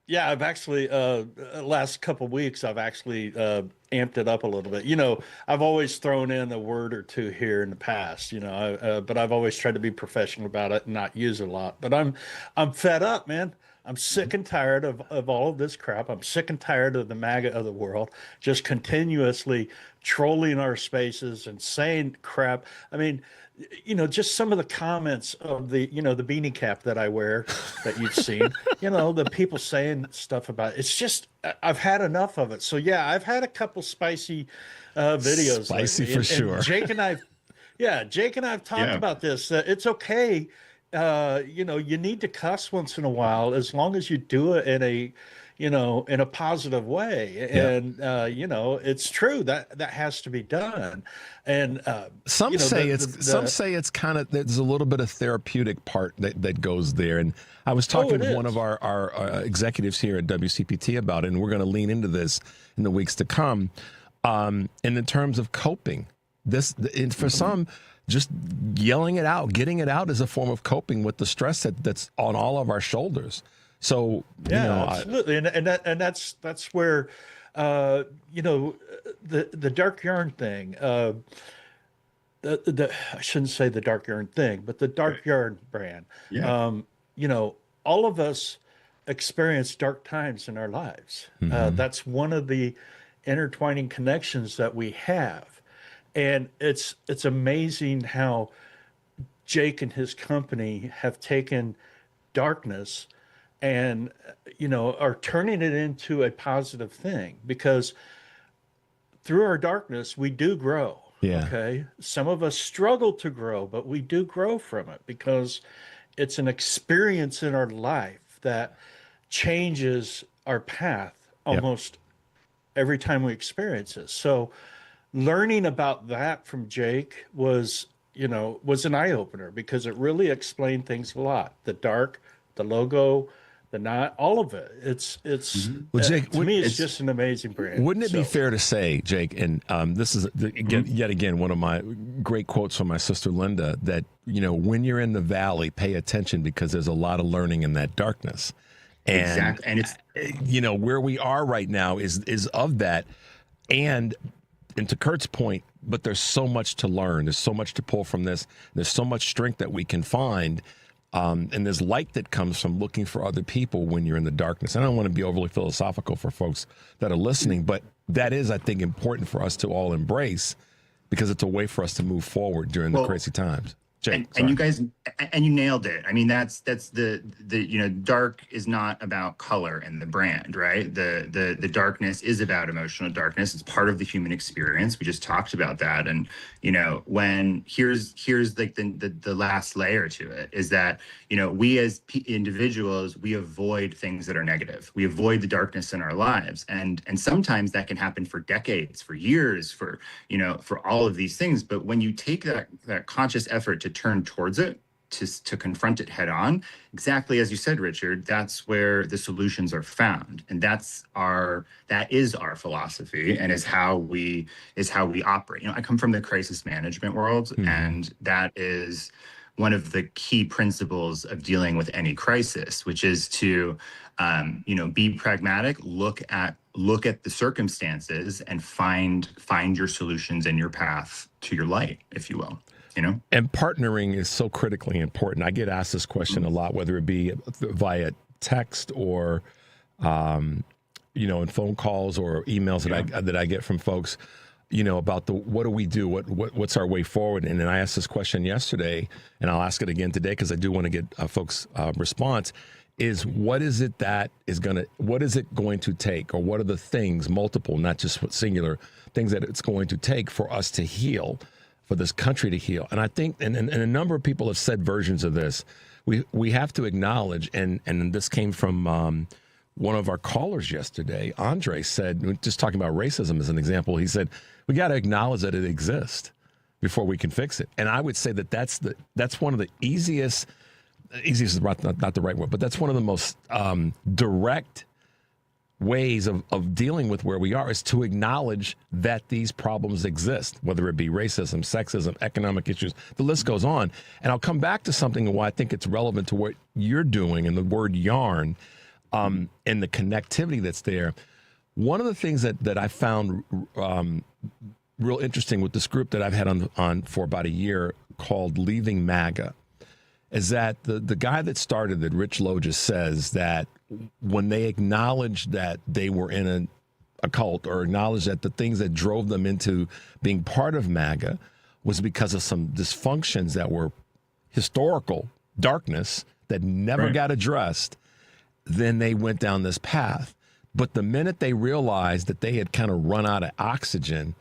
Yeah, I've actually last couple weeks I've actually amped it up a little bit. You know, I've always thrown in a word or two here in the past. You know, but I've always tried to be professional about it and not use a lot. But I'm fed up, man. I'm sick and tired of all of this crap. I'm sick and tired of the MAGA of the world just continuously trolling our spaces and saying crap. I mean, you know, just some of the comments of the, you know, the beanie cap that I wear that you've seen, you know, the people saying stuff about it. It's just, I've had enough of it. So yeah, I've had a couple spicy videos. Spicy lately. for And sure. Jake and I've talked about this. It's okay. You know, you need to cuss once in a while, as long as you do it in a, you know, in a positive way. And, you know, it's true that has to be done. And some you know, say some say it's kind of, there's a little bit of therapeutic part that goes there. And I was talking with one of our executives here at WCPT about it, and we're going to lean into this in the weeks to come. And in terms of coping, for some, just yelling it out, getting it out is a form of coping with the stress that's on all of our shoulders. So yeah, you know, absolutely, and that's where you know, the dark yarn thing. I shouldn't say the dark yarn thing, but the dark yarn brand. Yeah. You know, all of us experience dark times in our lives. That's one of the intertwining connections that we have, and it's amazing how Jake and his company have taken darkness and, you know, are turning it into a positive thing, because through our darkness, we do grow. Yeah. Okay. Some of us struggle to grow, but we do grow from it, because it's an experience in our life that changes our path almost every time we experience it. So learning about that from Jake was an eye opener, because it really explained things a lot. The dark, the logo, the knot, all of it. It's well, Jake, to me, it's just an amazing brand. Wouldn't it be fair to say, Jake, and this is yet again one of my great quotes from my sister Linda, that, you know, when you're in the valley, pay attention, because there's a lot of learning in that darkness. And, exactly, and it's, you know, where we are right now is of that, and to Kurt's point, but there's so much to learn. There's so much to pull from this. There's so much strength that we can find. And there's light that comes from looking for other people when you're in the darkness. I don't want to be overly philosophical for folks that are listening, but that is, I think, important for us to all embrace, because it's a way for us to move forward during the crazy times. Jake, and you guys, and you nailed it. I mean, that's the you know, dark is not about color and the brand, right? The darkness is about emotional darkness. It's part of the human experience. We just talked about that. And, you know, when here's like the last layer to it is that, you know, we as individuals, we avoid things that are negative. We avoid the darkness in our lives. And sometimes that can happen for decades, for years, for, you know, for all of these things. But when you take that conscious effort to turn towards it, to confront it head on, exactly as you said, Richard, that's where the solutions are found. And that is our philosophy, and is how we operate. You know, I come from the crisis management world, and that is one of the key principles of dealing with any crisis, which is to you know, be pragmatic, look at the circumstances, and find your solutions and your path to your light, if you will. You know? And partnering is so critically important. I get asked this question a lot, whether it be via text or, you know, in phone calls or emails that I get from folks, you know, about what do we do? What's our way forward? And then I asked this question yesterday, and I'll ask it again today, because I do want to get folks' response. Is what is it going to take, or what are the things, multiple, not just singular things, that it's going to take for us to heal, for this country to heal? And I think, and a number of people have said versions of this. We have to acknowledge, and this came from one of our callers yesterday. Andre said, just talking about racism as an example, he said, we got to acknowledge that it exists before we can fix it. And I would say that's one of the easiest is not the right word, but that's one of the most direct ways of dealing with where we are, is to acknowledge that these problems exist, whether it be racism, sexism, economic issues, the list goes on. And I'll come back to something why I think it's relevant to what you're doing, and the word yarn. and the connectivity that's there. One of the things that I found real interesting with this group that I've had on for about a year called Leaving MAGA is that the guy that started it, Rich Lojas, says that when they acknowledged that they were in a cult, or acknowledged that the things that drove them into being part of MAGA was because of some dysfunctions that were historical darkness that never got addressed, then they went down this path. But the minute they realized that they had kind of run out of oxygen,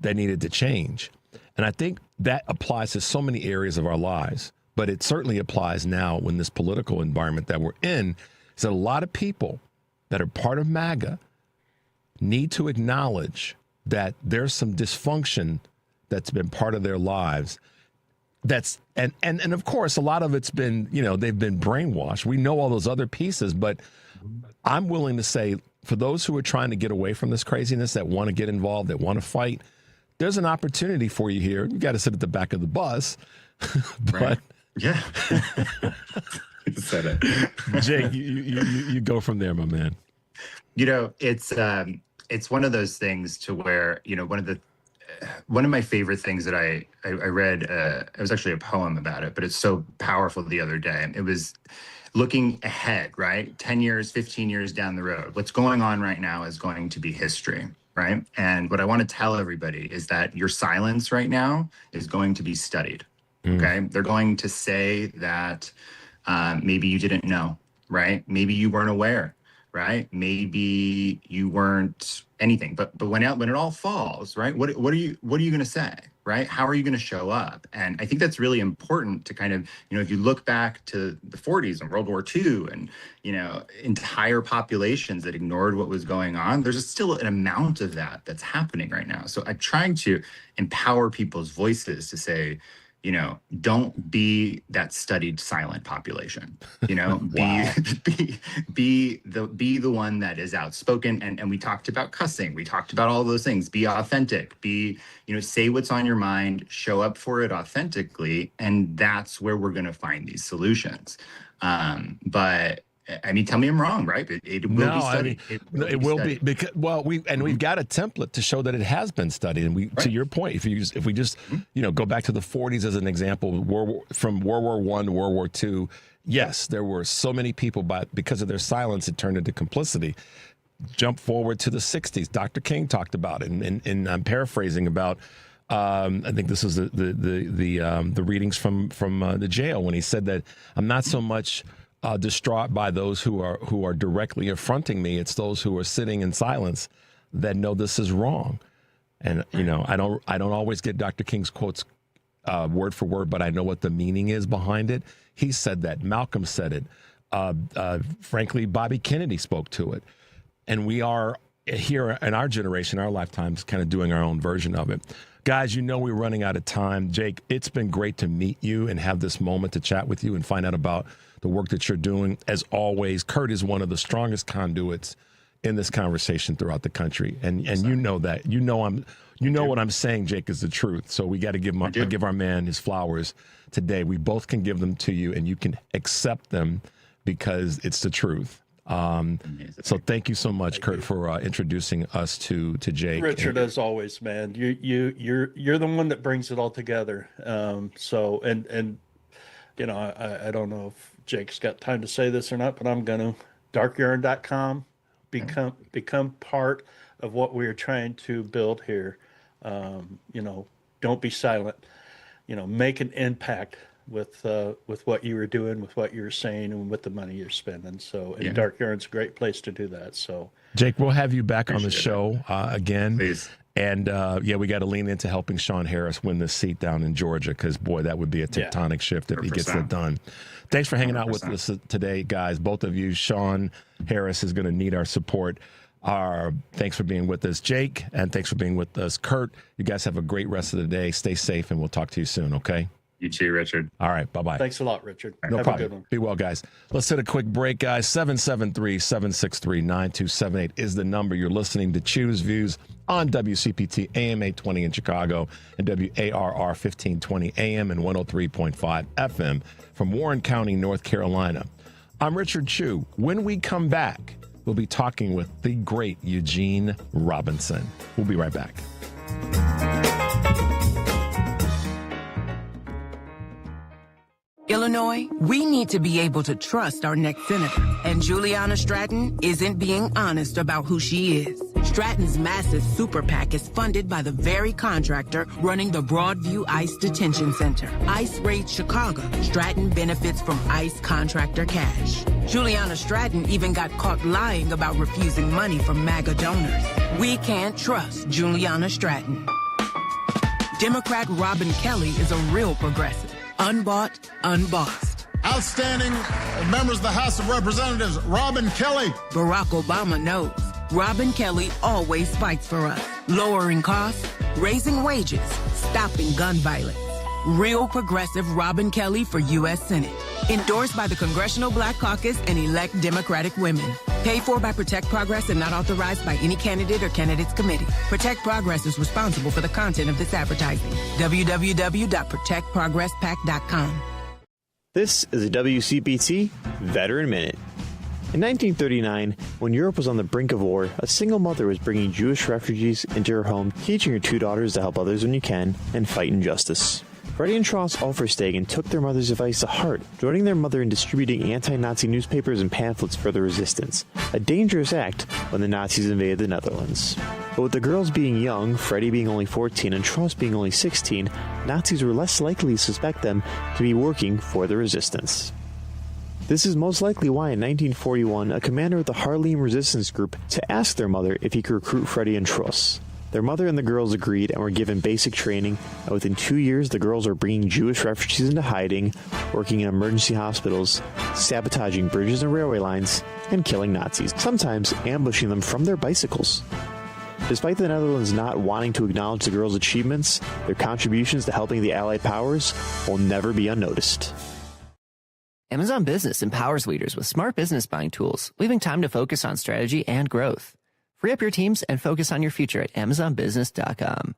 they needed to change. And I think that applies to so many areas of our lives, but it certainly applies now when this political environment that we're in, is that a lot of people that are part of MAGA need to acknowledge that there's some dysfunction that's been part of their lives. That's and of course, a lot of it's been, they've been brainwashed. We know all those other pieces, but I'm willing to say for those who are trying to get away from this craziness, that want to get involved, that want to fight, there's an opportunity for you here. You got to sit at the back of the bus. But yeah. Said it. Jake, you go from there, my man. It's one of those things to where, one of my favorite things that I read, it was actually a poem about it, but it's so powerful the other day. It was looking ahead, right? 10 years, 15 years down the road. What's going on right now is going to be history, right? And what I want to tell everybody is that your silence right now is going to be studied, okay? They're going to say that maybe you didn't know, right? Maybe you weren't aware, right? Maybe you weren't anything, but when it all falls, right? What are you going to say, right? How are you going to show up? And I think that's really important to kind of, if you look back to the 40s and World War II and, entire populations that ignored what was going on, there's still an amount of that that's happening right now. So I'm trying to empower people's voices to say, don't be that studied silent population, be the one that is outspoken. And we talked about cussing. We talked about all those things. Be authentic, say what's on your mind, show up for it authentically. And that's where we're going to find these solutions. But I mean, tell me I'm wrong, right? It will be studied. It will be because we've got a template to show that it has been studied. And to your point, if we just go back to the 40s as an example, from World War I to World War II, yes, there were so many people, but because of their silence, it turned into complicity. Jump forward to the 60s, Dr. King talked about it, and I'm paraphrasing about. I think this is the readings from the jail when he said that I'm not so much distraught by those who are directly affronting me. It's those who are sitting in silence that know this is wrong. And I don't always get Dr. King's quotes word for word, but I know what the meaning is behind it. He said that. Malcolm said it. Frankly, Bobby Kennedy spoke to it. And we are here in our generation, our lifetimes, kind of doing our own version of it. Guys, we're running out of time. Jake, it's been great to meet you and have this moment to chat with you and find out about the work that you're doing. As always, Kurt is one of the strongest conduits in this conversation throughout the country. And you know that. What I'm saying, Jake, is the truth. So we got to give our man his flowers today. We both can give them to you, and you can accept them because it's the truth. So thank you so much, Kurt, for introducing us to Jake. Richard, as always, man, you're the one that brings it all together. I don't know if Jake's got time to say this or not, but I'm gonna. Darkyarn.com, become part of what we're trying to build here. Don't be silent. Make an impact with what you were doing, with what you're saying, and with the money you're spending. So, and Dark Yarn's a great place to do that. So, Jake, we'll have you back on the show again. Please. And we got to lean into helping Sean Harris win this seat down in Georgia, because boy, that would be a tectonic shift if he gets that done. Thanks for hanging out with us today, guys. Both of you. Sean Harris is going to need our support. Thanks for being with us, Jake, and thanks for being with us, Kurt. You guys have a great rest of the day. Stay safe, and we'll talk to you soon, okay? You too, Richard. All right, bye-bye. Thanks a lot, Richard. No have problem. a good one. Be well, guys. Let's hit a quick break, guys. 773-763-9278 is the number. You're listening to Choose Views on WCPT AM 820 in Chicago and WARR 1520 AM and 103.5 FM from Warren County, North Carolina. I'm Richard Chu. When we come back, we'll be talking with the great Eugene Robinson. We'll be right back. Illinois, we need to be able to trust our next senator. And Juliana Stratton isn't being honest about who she is. Stratton's massive super PAC is funded by the very contractor running the Broadview ICE Detention Center. ICE raids Chicago. Stratton benefits from ICE contractor cash. Juliana Stratton even got caught lying about refusing money from MAGA donors. We can't trust Juliana Stratton. Democrat Robin Kelly is a real progressive. Unbought, unbossed. Outstanding members of the House of Representatives, Robin Kelly. Barack Obama knows. Robin Kelly always fights for us. Lowering costs, raising wages, stopping gun violence. Real progressive Robin Kelly for U.S. Senate. Endorsed by the Congressional Black Caucus and elect Democratic women. Paid for by Protect Progress and not authorized by any candidate or candidates committee. Protect Progress is responsible for the content of this advertising. www.protectprogresspac.com. This is a WCPT Veteran Minute. In 1939, when Europe was on the brink of war, a single mother was bringing Jewish refugees into her home, teaching her two daughters to help others when you can and fight injustice. Freddie and Tross Alferstegen took their mother's advice to heart, joining their mother in distributing anti-Nazi newspapers and pamphlets for the resistance, a dangerous act when the Nazis invaded the Netherlands. But with the girls being young, Freddie being only 14 and Tross being only 16, Nazis were less likely to suspect them to be working for the resistance. This is most likely why in 1941, a commander of the Haarlem resistance group to ask their mother if he could recruit Freddie and Tross. Their mother and the girls agreed and were given basic training, and within 2 years the girls were bringing Jewish refugees into hiding, working in emergency hospitals, sabotaging bridges and railway lines, and killing Nazis, sometimes ambushing them from their bicycles. Despite the Netherlands not wanting to acknowledge the girls' achievements, their contributions to helping the Allied powers will never be unnoticed. Amazon Business empowers leaders with smart business buying tools, leaving time to focus on strategy and growth. Free up your teams and focus on your future at AmazonBusiness.com.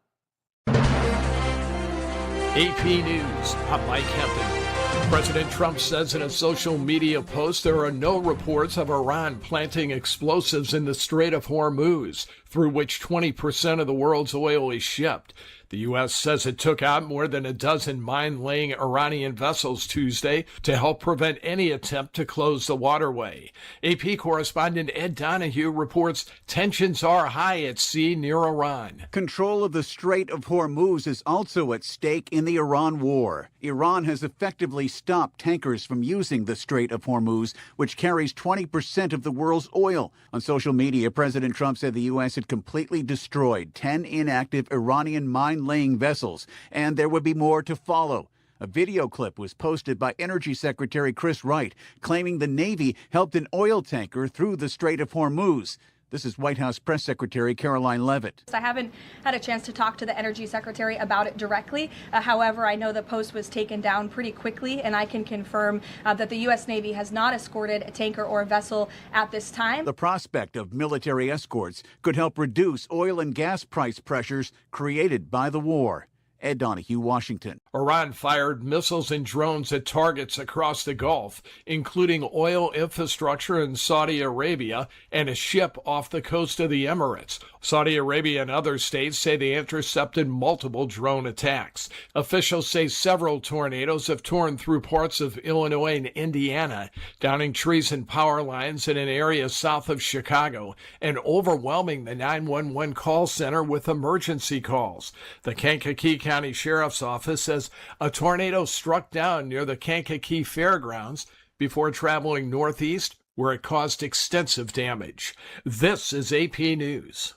AP News, I'm Mike Hempton. President Trump says in a social media post there are no reports of Iran planting explosives in the Strait of Hormuz, through which 20% of the world's oil is shipped. The U.S. says it took out more than a dozen mine-laying Iranian vessels Tuesday to help prevent any attempt to close the waterway. AP correspondent Ed Donahue reports tensions are high at sea near Iran. Control of the Strait of Hormuz is also at stake in the Iran war. Iran has effectively stopped tankers from using the Strait of Hormuz, which carries 20% of the world's oil. On social media, President Trump said the U.S. had completely destroyed 10 inactive Iranian mine-laying vessels, and there would be more to follow. A video clip was posted by Energy Secretary Chris Wright, claiming the Navy helped an oil tanker through the Strait of Hormuz. This is White House Press Secretary Caroline Leavitt. I haven't had a chance to talk to the Energy Secretary about it directly. However, I know the post was taken down pretty quickly, and I can confirm that the U.S. Navy has not escorted a tanker or a vessel at this time. The prospect of military escorts could help reduce oil and gas price pressures created by the war. Ed Donahue, Washington. Iran fired missiles and drones at targets across the Gulf, including oil infrastructure in Saudi Arabia and a ship off the coast of the Emirates. Saudi Arabia and other states say they intercepted multiple drone attacks. Officials say several tornadoes have torn through parts of Illinois and Indiana, downing trees and power lines in an area south of Chicago and overwhelming the 911 call center with emergency calls. The Kankakee County Sheriff's Office says a tornado struck down near the Kankakee Fairgrounds before traveling northeast, where it caused extensive damage. This is AP News.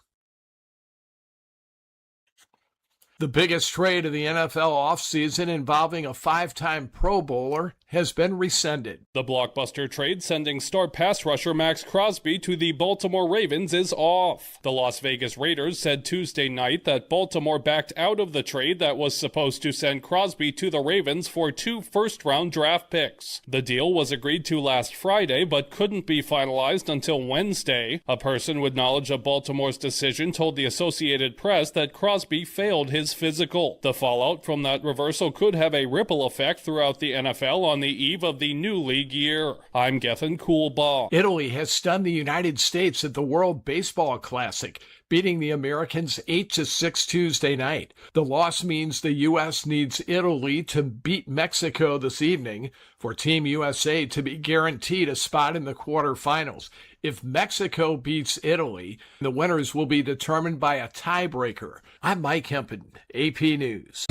The biggest trade of the NFL offseason involving a five-time Pro Bowler has been rescinded. The blockbuster trade sending star pass rusher Max Crosby to the Baltimore Ravens is off. The Las Vegas Raiders said Tuesday night that Baltimore backed out of the trade that was supposed to send Crosby to the Ravens for 2 first-round draft picks. The deal was agreed to last Friday but couldn't be finalized until Wednesday. A person with knowledge of Baltimore's decision told the Associated Press that Crosby failed his physical. The fallout from that reversal could have a ripple effect throughout the NFL on the eve of the new league year. I'm Gethin Coolbaugh. Italy has stunned the United States at the World Baseball Classic, beating the Americans 8-6 Tuesday night. The loss means the U.S. needs Italy to beat Mexico this evening for Team USA to be guaranteed a spot in the quarterfinals. If Mexico beats Italy, the winners will be determined by a tiebreaker. I'm Mike Hempen, AP News.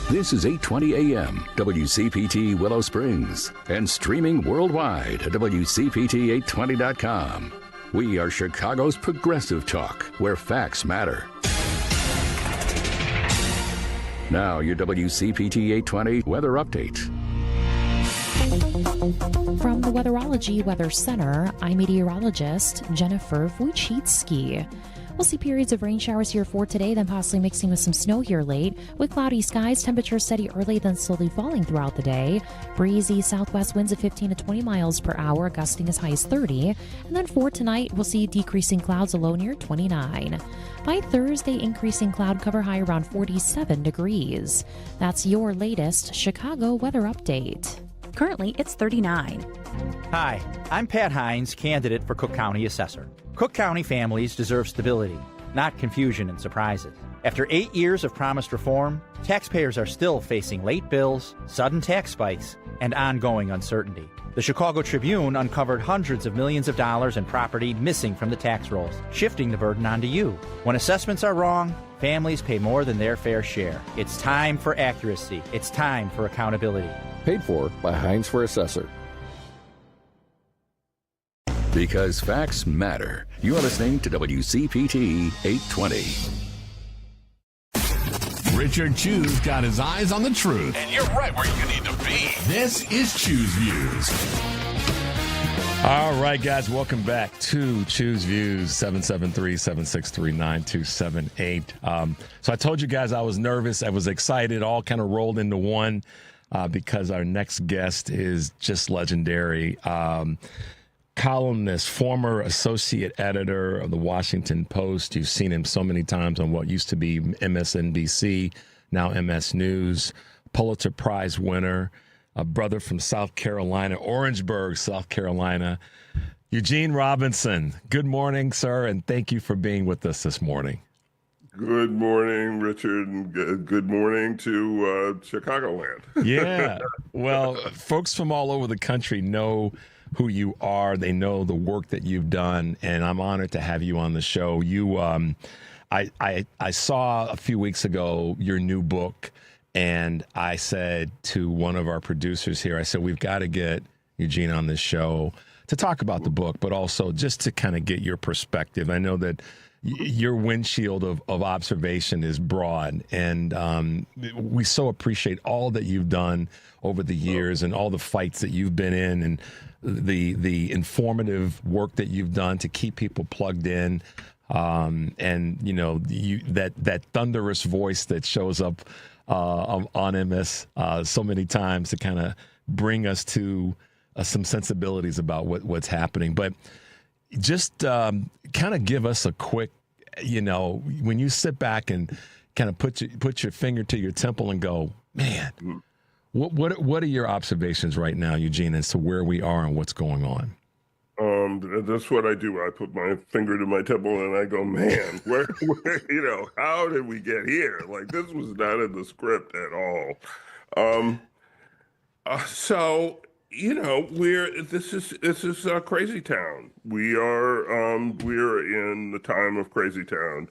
This is 820 AM, WCPT Willow Springs, and streaming worldwide at WCPT820.com. We are Chicago's progressive talk, where facts matter. Now, your WCPT 820 weather update. From the Weatherology Weather Center, I'm meteorologist Jennifer Wojcicki. We'll see periods of rain showers here for today, then possibly mixing with some snow here late. With cloudy skies, temperatures steady early, then slowly falling throughout the day. Breezy southwest winds of 15 to 20 miles per hour, gusting as high as 30. And then for tonight, we'll see decreasing clouds, a low near 29. By Thursday, increasing cloud cover, high around 47 degrees. That's your latest Chicago weather update. Currently, it's 39. Hi, I'm Pat Hines, candidate for Cook County Assessor. Cook County families deserve stability, not confusion and surprises. After 8 years of promised reform, taxpayers are still facing late bills, sudden tax spikes, and ongoing uncertainty. The Chicago Tribune uncovered hundreds of millions of dollars in property missing from the tax rolls, shifting the burden onto you. When assessments are wrong, families pay more than their fair share. It's time for accuracy. It's time for accountability. Paid for by Hines for Assessor. Because facts matter. You're listening to WCPT 820. Richard Chu's got his eyes on the truth. And you're right where you need to be. This is Chu's Views. All right, guys, welcome back to Chu's Views, 773-763-9278. So I told you guys I was nervous. I was excited, all kind of rolled into one because our next guest is just legendary. Columnist, former associate editor of the Washington Post. You've seen him so many times on what used to be MSNBC, now MS News. Pulitzer Prize winner, a brother from South Carolina, Orangeburg, South Carolina. Eugene Robinson, good morning, sir, and thank you for being with us this morning. Good morning, Richard, and good morning to Chicagoland. Yeah, well, folks from all over the country know who you are. They know the work that you've done, and I'm honored to have you on the show. You, I saw a few weeks ago your new book, and I said to one of our producers here, I said, we've got to get Eugene on this show to talk about the book, but also just to kind of get your perspective. I know that your windshield of observation is broad, and we so appreciate all that you've done over the years and all the fights that you've been in and the informative work that you've done to keep people plugged in. And, you know, that thunderous voice that shows up on MS so many times to kind of bring us to some sensibilities about what's happening. But just kind of give us a quick, you know, when you sit back and kind of put your finger to your temple and go, man, what are your observations right now, Eugene, as to where we are and what's going on? That's what I do. I put my finger to my temple and I go, man, where you know, how did we get here? Like, this was not in the script at all. So, you know, this is crazy town. We're in the time of crazy town,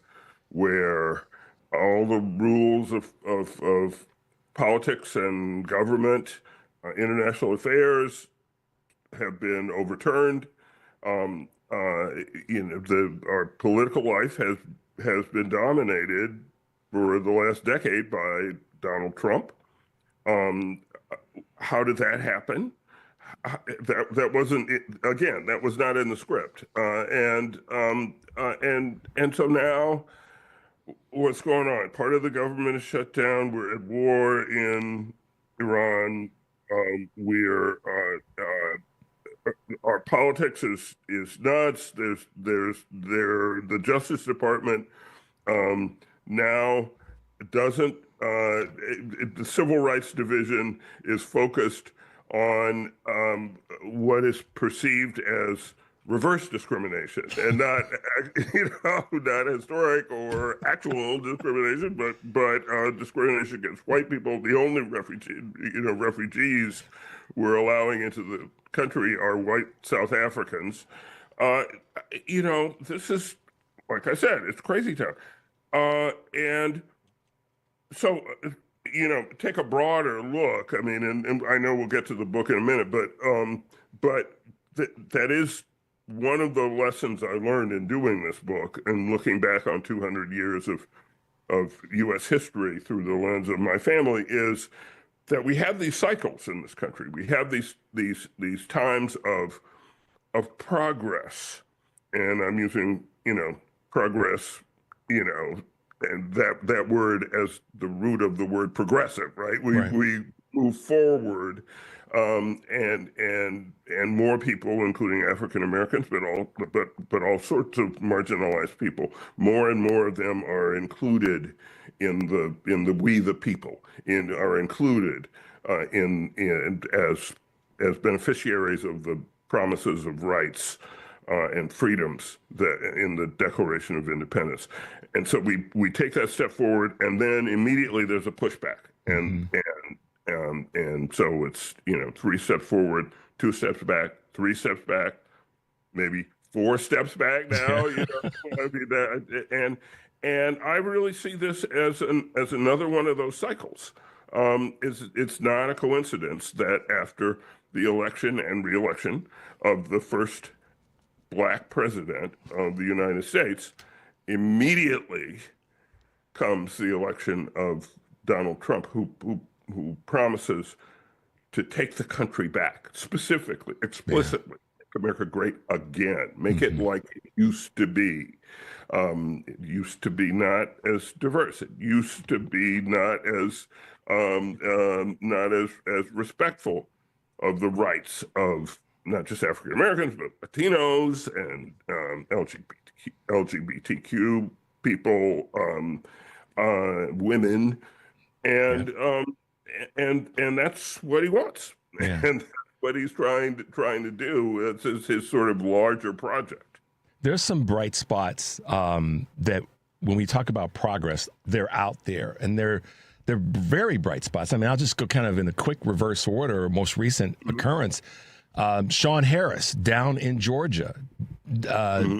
where all the rules of politics and government, international affairs have been overturned. You know, our political life has been dominated for the last decade by Donald Trump. How did that happen? That wasn't, again, that was not in the script. And so now what's going on? Part of the government is shut down. We're at war in Iran. Our politics is nuts. The Justice Department now doesn't the Civil Rights Division is focused on what is perceived as reverse discrimination, and not not historic or actual discrimination, but discrimination against white people. The only refugees we're allowing into the country are white South Africans. This is, like I said, it's crazy town. And so, take a broader look. I mean, and I know we'll get to the book in a minute, but that is one of the lessons I learned in doing this book and looking back on 200 years of U.S. history through the lens of my family is that we have these cycles in this country. We have these times of progress, and I'm using progress, and that word as the root of the word progressive, right? We move forward, and more people, including African Americans, but all sorts of marginalized people. More and more of them are included in the we the people, are included as beneficiaries of the promises of rights and freedoms that in the Declaration of Independence. And so we take that step forward, and then immediately there's a pushback, and so it's 3 steps forward, 2 steps back, 3 steps back, maybe 4 steps back now. And I really see this as another one of those cycles. It's not a coincidence that after the election and re-election of the first Black president of the United States, immediately comes the election of Donald Trump, who promises to take the country back, specifically, explicitly, make America great again, make it like it used to be. It used to be not as diverse. It used to be not as respectful of the rights of not just African Americans, but Latinos and LGBTQ people, women, and that's what he wants, and that's what he's trying to do. It's his sort of larger project. There's some bright spots that when we talk about progress, they're out there, and they're very bright spots. I mean, I'll just go kind of in a quick reverse order. Most recent occurrence. Sean Harris down in Georgia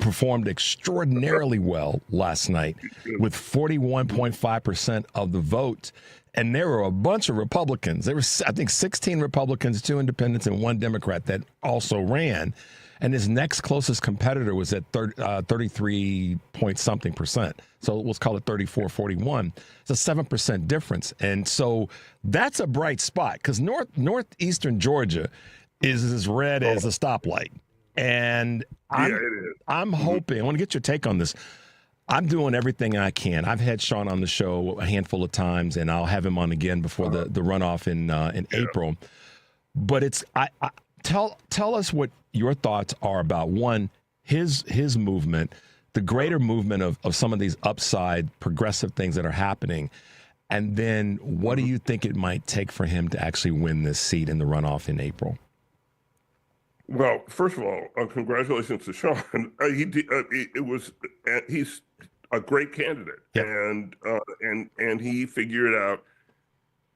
performed extraordinarily well last night with 41.5% of the vote. And there were a bunch of Republicans. There were, I think, 16 Republicans, 2 independents, and 1 Democrat that also ran. And his next closest competitor was at 33 point something percent. So let's call it 34-41. It's a 7% difference. And so that's a bright spot because northeastern Georgia is as red as a stoplight. And I'm hoping, I want to get your take on this. I'm doing everything I can. I've had Sean on the show a handful of times, and I'll have him on again before the runoff in April. But tell us what your thoughts are about, one, his movement, the greater movement of some of these upside progressive things that are happening, and then what do you think it might take for him to actually win this seat in the runoff in April? Well, first of all, congratulations to Sean. He's a great candidate, and he figured out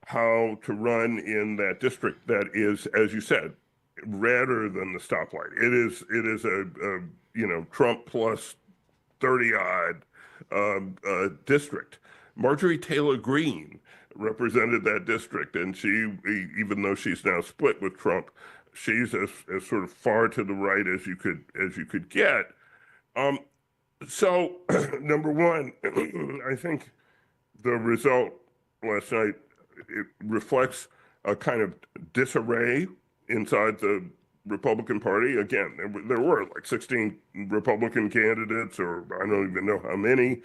how to run in that district that is, as you said, redder than the stoplight. It is a Trump plus 30 odd district. Marjorie Taylor Greene represented that district, and she, even though she's now split with Trump, she's as sort of far to the right as you could get. So number one, I think the result last night, it reflects a kind of disarray inside the Republican Party. Again, there were like 16 Republican candidates, or I don't even know how many.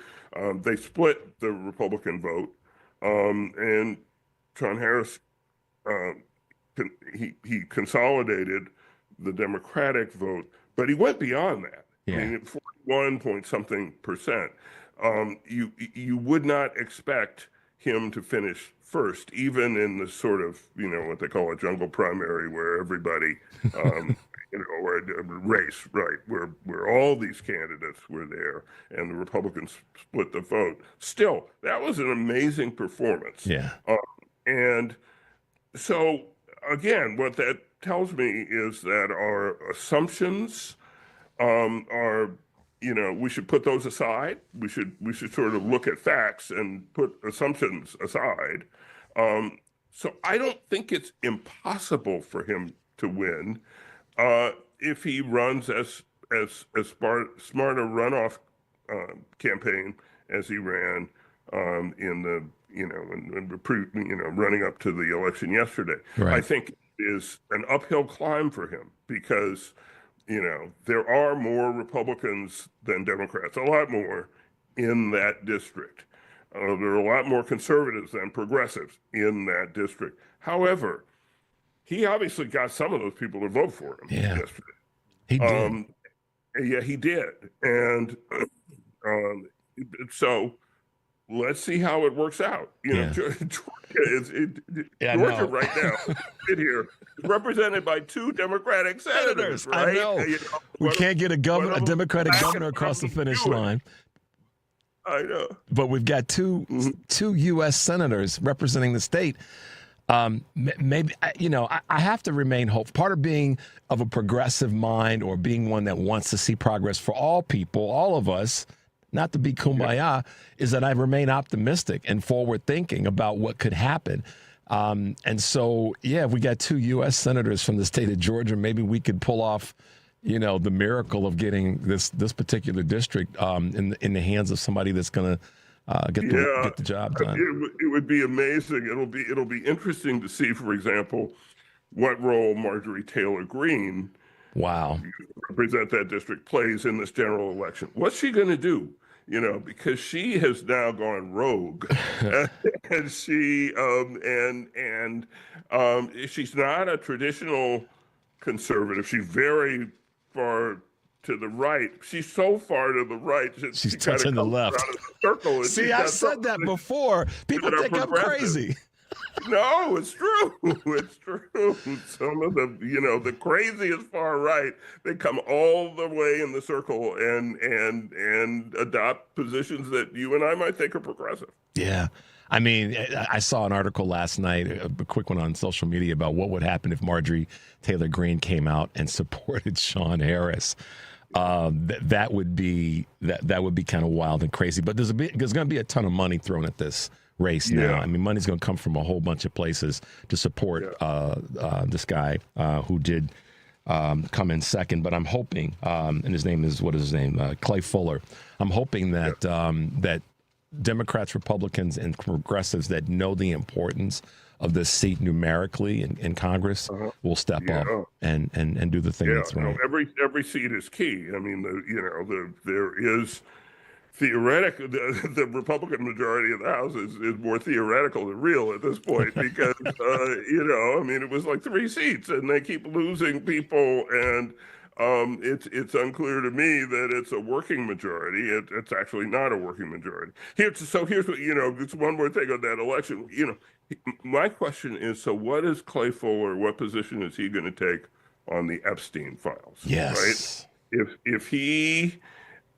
They split the Republican vote, and Sean Harris, he consolidated the Democratic vote, but he went beyond that. I mean, 41 point something percent. You would not expect him to finish first, even in the sort of, what they call a jungle primary, where everybody, or a race, right, where all these candidates were there and the Republicans split the vote. Still, that was an amazing performance. Yeah. And so, again, what that tells me is that our assumptions are, we should put those aside. We should sort of look at facts and put assumptions aside. So I don't think it's impossible for him to win if he runs as smart a runoff campaign as he ran in the running up to the election yesterday. Right. I think it is an uphill climb for him because there are more Republicans than Democrats, a lot more in that district. There are a lot more conservatives than progressives in that district. However, he obviously got some of those people to vote for him yesterday. He did. Yeah, he did. And so let's see how it works out. Georgia right now, sit here, represented by 2 Democratic senators, right? I know. We can't get a Democratic governor across the finish line. I know. But we've got two U.S. senators representing the state. Maybe, I have to remain hopeful. Part of being of a progressive mind or being one that wants to see progress for all people, all of us, not to be kumbaya, is that I remain optimistic and forward thinking about what could happen. And so, if we got 2 U.S. senators from the state of Georgia, maybe we could pull off the miracle of getting this particular district in the hands of somebody that's going to get the job done. It would be amazing. It'll be interesting to see, for example, what role Marjorie Taylor Greene, represent that district, plays in this general election. What's she going to do? Because she has now gone rogue, and she's not a traditional conservative. She's very far to the right. She's so far to the right. She's touching the left. Circle. See, I've said that before. People think I'm crazy. No, it's true. It's true. Some of the craziest far right, they come all the way in the circle and adopt positions that you and I might think are progressive. Yeah. I mean, I saw an article last night, a quick one on social media, about what would happen if Marjorie Taylor Greene came out and supported Sean Harris. That would be kind of wild and crazy. But there's going to be a ton of money thrown at this race now. I mean, money's going to come from a whole bunch of places to support this guy who did come in second. But I'm hoping, and his name is, Clay Fuller. I'm hoping that that Democrats, Republicans, and progressives that know the importance of this seat numerically in Congress will step up and do the thing that's right. Every seat is key. I mean, there is theoretical. The Republican majority of the House is more theoretical than real at this point because it was like 3 seats and they keep losing people, and it's unclear to me that it's a working majority. It's actually not a working majority. Here's what it's one more thing on that election. My question is, so what is Clay Fuller? What position is he going to take on the Epstein files? Yes. Right. If he,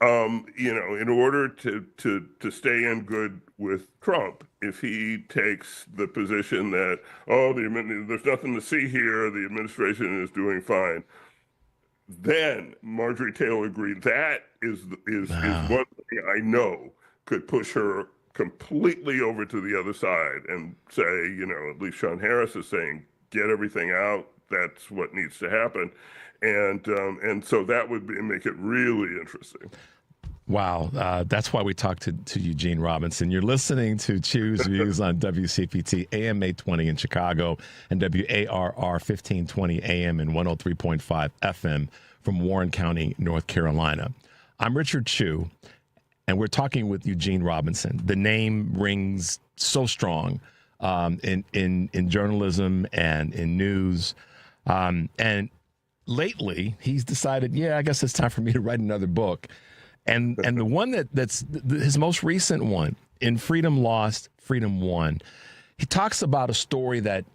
in order to stay in good with Trump, if he takes the position that there's nothing to see here, the administration is doing fine, then Marjorie Taylor Greene, that is one thing I know could push her completely over to the other side and say, at least Sean Harris is saying, get everything out. That's what needs to happen. And so that would make it really interesting. Wow. That's why we talked to Eugene Robinson. You're listening to Choose Views on WCPT, AM 820 in Chicago, and WARR 1520 AM and 103.5 FM from Warren County, North Carolina. I'm Richard Chu, and we're talking with Eugene Robinson. The name rings so strong in journalism and in news. And lately, he's decided, I guess it's time for me to write another book. And the one that's his most recent one in Freedom Lost, Freedom Won, he talks about a story that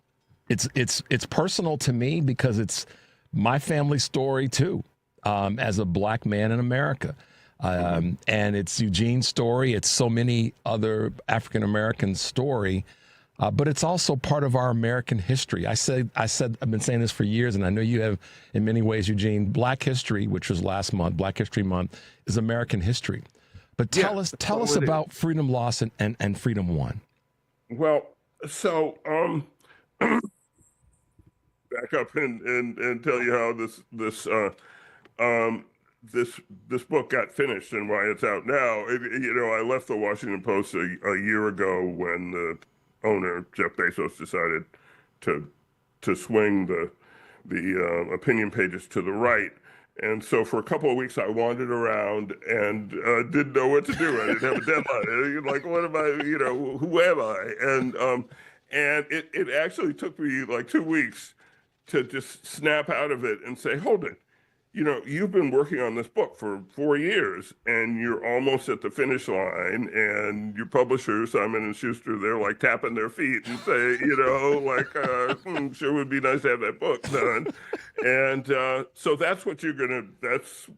it's personal to me because it's my family story too, as a black man in America. And it's Eugene's story. It's so many other African Americans' story, but it's also part of our American history. I've been saying this for years, and I know you have in many ways, Eugene. Black History, which was last month, Black History Month, is American history. But tell us about Freedom Lost and Freedom Won. Well, so back up and tell you how this book got finished and why it's out now. I left the Washington Post a year ago when the owner Jeff Bezos decided to swing the opinion pages to the right. And so for a couple of weeks, I wandered around and didn't know what to do. I didn't have a deadline. Like, what am I? Who am I? And it actually took me like 2 weeks to just snap out of it and say, hold it. You've been working on this book for 4 years, and you're almost at the finish line. And your publisher, Simon & Schuster, they're like tapping their feet and say, sure would be nice to have that book done. And so that's what you're gonna. That's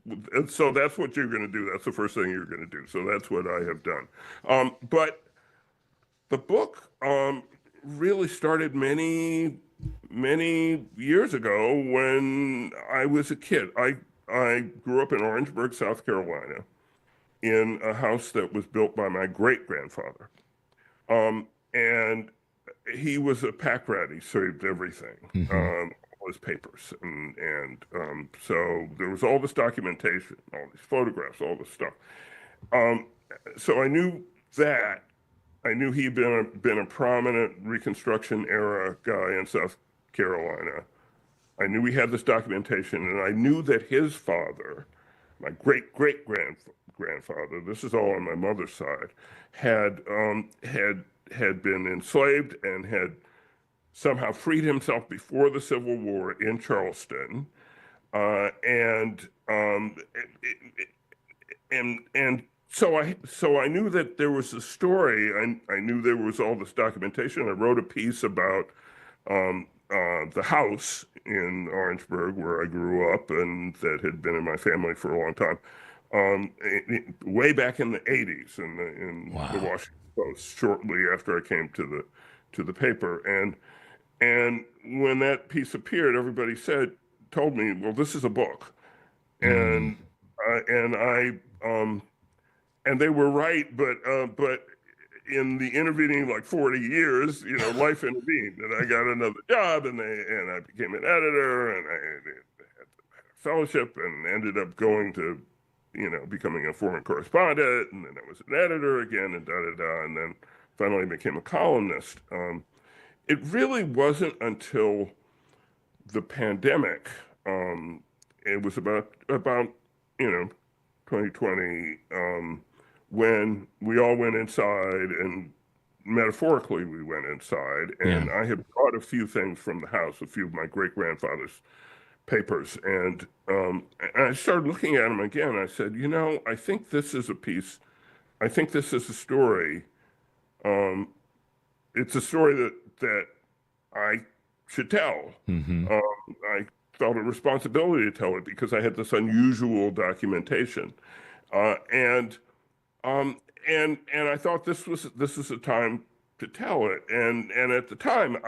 what you're gonna do. That's the first thing you're gonna do. So that's what I have done. But the book really started many years ago when I was a kid. I grew up in Orangeburg, South Carolina, in a house that was built by my great-grandfather. And he was a pack rat. He saved everything, all his papers. And so there was all this documentation, all these photographs, all this stuff. So I knew that. I knew he'd been a prominent Reconstruction era guy in South Carolina. I knew he had this documentation, and I knew that his father, my great-great-grandfather, this is all on my mother's side, had been enslaved and had somehow freed himself before the Civil War in Charleston, and So I knew that there was a story. I knew there was all this documentation. I wrote a piece about the house in Orangeburg where I grew up and that had been in my family for a long time, way back in the 80s in the Washington Post, shortly after I came to the paper. And when that piece appeared, everybody told me, well, this is a book. And they were right, but in the intervening like 40 years, life intervened, and I got another job, and I became an editor, and I had a fellowship, and ended up going to, becoming a foreign correspondent, and then I was an editor again, and and then finally became a columnist. It really wasn't until the pandemic. It was about 2020. When we all went inside, and metaphorically we went inside, and I had brought a few things from the house, a few of my great-grandfather's papers, and I started looking at them again. I said, I think this is a piece, I think this is a story. It's a story that I should tell. I felt a responsibility to tell it because I had this unusual documentation, and I thought this is a time to tell it. And at the time,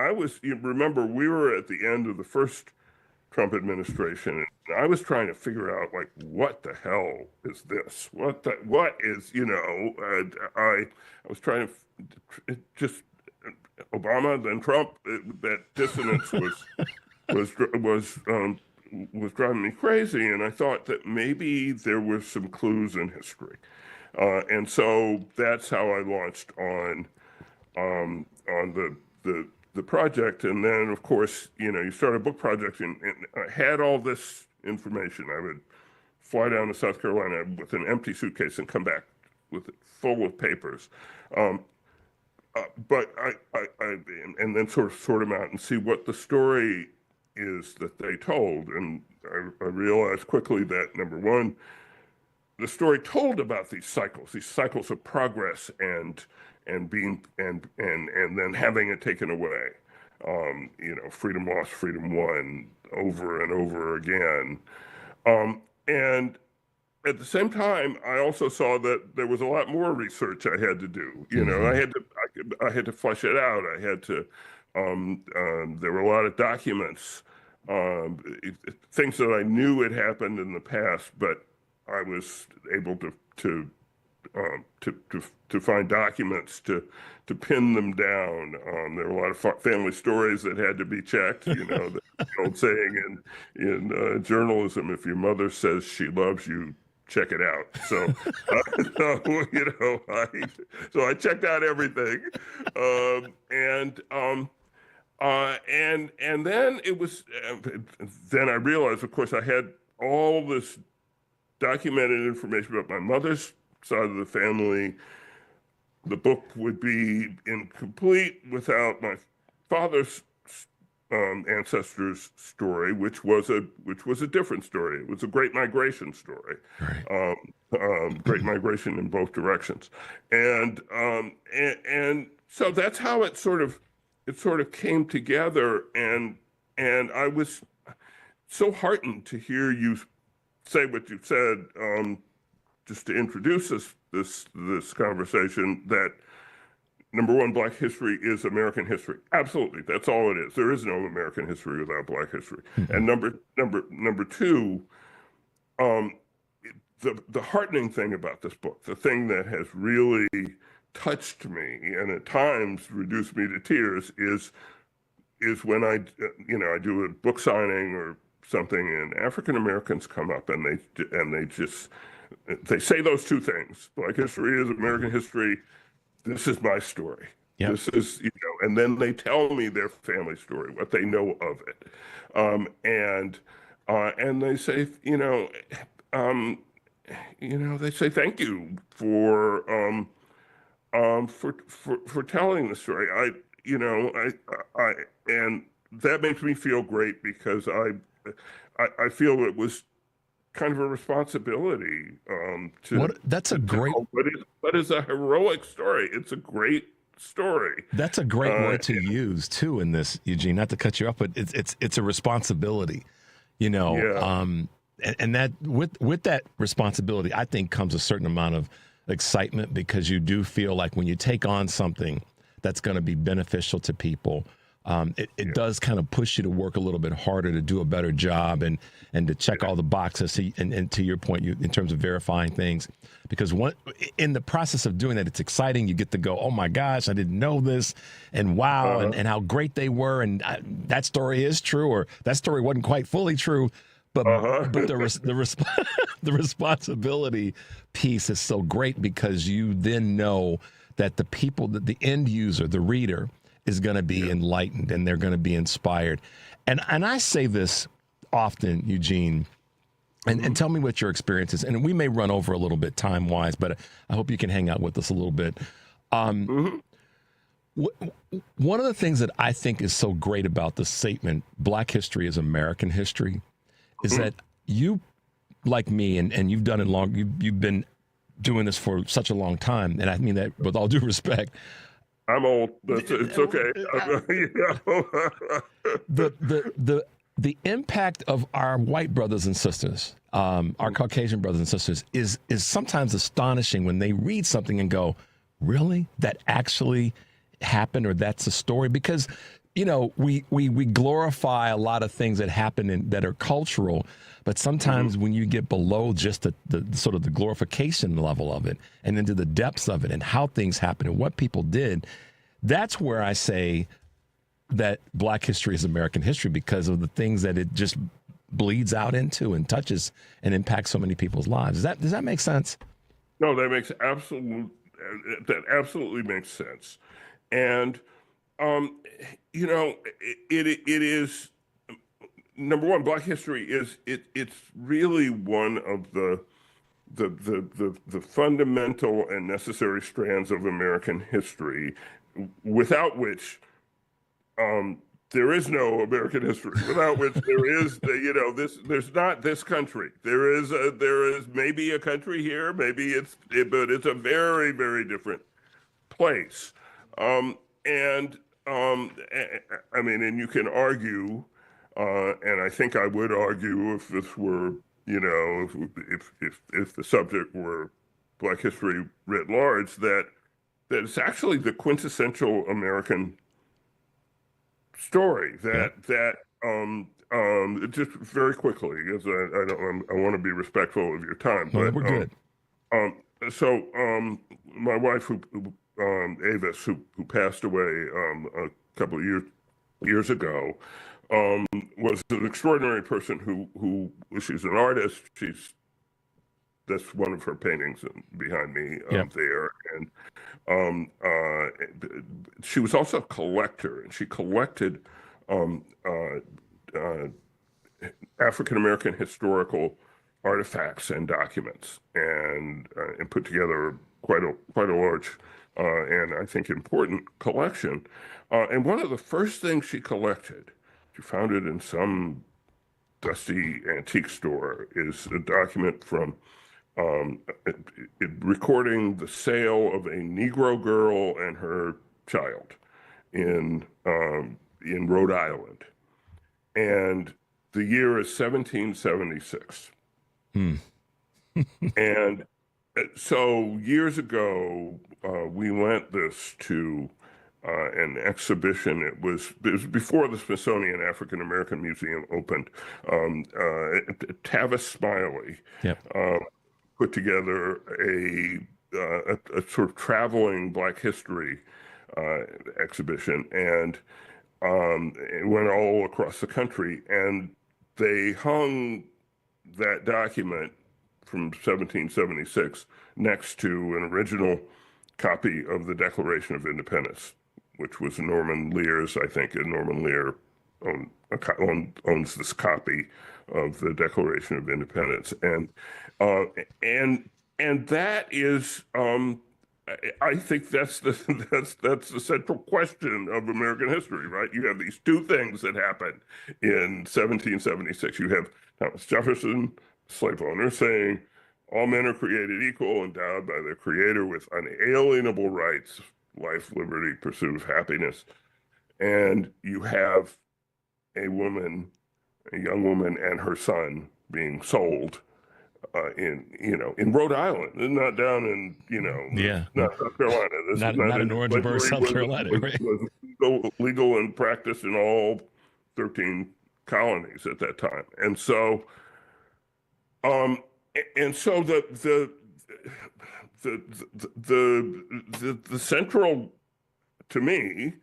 remember, we were at the end of the first Trump administration, and I was trying to figure out, like, what the hell is this? What is, I was trying to just Obama, then Trump. That dissonance was driving me crazy, and I thought that maybe there were some clues in history. And so that's how I launched on the project. And then, of course, you start a book project, and I had all this information. I would fly down to South Carolina with an empty suitcase and come back with it full of papers. But I and then sort them out and see what the story is that they told. And I realized quickly that, number one, the story told about these cycles of progress and being and then having it taken away. Freedom lost, freedom won, over and over again. And at the same time, I also saw that there was a lot more research I had to do. I had to flesh it out. I had to. There were a lot of documents, things that I knew had happened in the past, but I was able to find documents to pin them down. There were a lot of family stories that had to be checked. The old saying in journalism: if your mother says she loves you, check it out. So, I checked out everything, and then it was. Then I realized, of course, I had all this documented information about my mother's side of the family. The book would be incomplete without my father's ancestors' story, which was a different story. It was a Great Migration story, right. Great Migration in both directions, and so that's how it sort of came together, and I was so heartened to hear you say what you said, just to introduce this conversation, that number one, Black history is American history. Absolutely, that's all it is. There is no American history without Black history. And number two, the heartening thing about this book, the thing that has really touched me and at times reduced me to tears, is when I do a book signing or something, and African Americans come up and they say those two things: Black history is American history. This is my story. Yep. This is, and then they tell me their family story, what they know of it, and they say, they say thank you for telling the story. I and that makes me feel great, because I feel it was kind of a responsibility that's a great, but it's a heroic story. It's a great story. That's a great word to use too in this, Eugene, not to cut you off, but it's a responsibility, and that with that responsibility, I think comes a certain amount of excitement, because you do feel like when you take on something that's going to be beneficial to people, it does kind of push you to work a little bit harder, to do a better job, and to check all the boxes. And to your point, in terms of verifying things, because in the process of doing that, it's exciting. You get to go, oh my gosh, I didn't know this, and wow, and how great they were, and that story is true, or that story wasn't quite fully true. But the responsibility piece is so great, because you then know that the people, that the end user, the reader, is going to be enlightened, and they're going to be inspired. And I say this often, Eugene, and tell me what your experience is. And we may run over a little bit time-wise, but I hope you can hang out with us a little bit. One of the things that I think is so great about the statement, Black history is American history, is that you, like me, and you've done it long, you've been doing this for such a long time, and I mean that with all due respect. I'm old. It's okay. The impact of our white brothers and sisters, our Caucasian brothers and sisters, is sometimes astonishing when they read something and go, really? That actually happened, or that's a story? Because, we glorify a lot of things that happen that are cultural, but sometimes when you get below just the sort of the glorification level of it, and into the depths of it, and how things happen and what people did, that's where I say that Black history is American history, because of the things that it just bleeds out into and touches and impacts so many people's lives. Does that make sense? No, that absolutely makes sense. And it is, number one, Black history is it's really one of the fundamental and necessary strands of American history, without which there is no American history without which there is there's not this country. There is maybe a country here, but it's a very, very different place. And you can argue, and I think I would argue if this were, if the subject were Black history writ large, that it's actually the quintessential American story just very quickly, because I want to be respectful of your time. No, but we're good. My wife, Avis, who passed away a couple of years ago, was an extraordinary person who she's an artist. That's one of her paintings behind me there. And she was also a collector, and she collected African-American historical artifacts and documents, and put together quite a large and I think important collection. And one of the first things she collected, she found it in some dusty antique store, is a document from recording the sale of a Negro girl and her child in Rhode Island, and the year is 1776. And so years ago, we lent this to an exhibition. It was before the Smithsonian African American Museum opened. Tavis Smiley put together a sort of traveling Black history exhibition, and it went all across the country. And they hung that document from 1776 next to an original copy of the Declaration of Independence, which was Norman Lear's, I think, and Norman Lear owns this copy of the Declaration of Independence. And that is, I think that's the central question of American history, right? You have these two things that happen in 1776. You have Thomas Jefferson, slave owner, saying all men are created equal, endowed by their creator with unalienable rights, life, liberty, pursuit of happiness. And you have a young woman and her son being sold in Rhode Island, not down in, not South Carolina. This not in Orangeburg, South Carolina, right? Was legal in practice in all 13 colonies at that time. And so, the central, to me,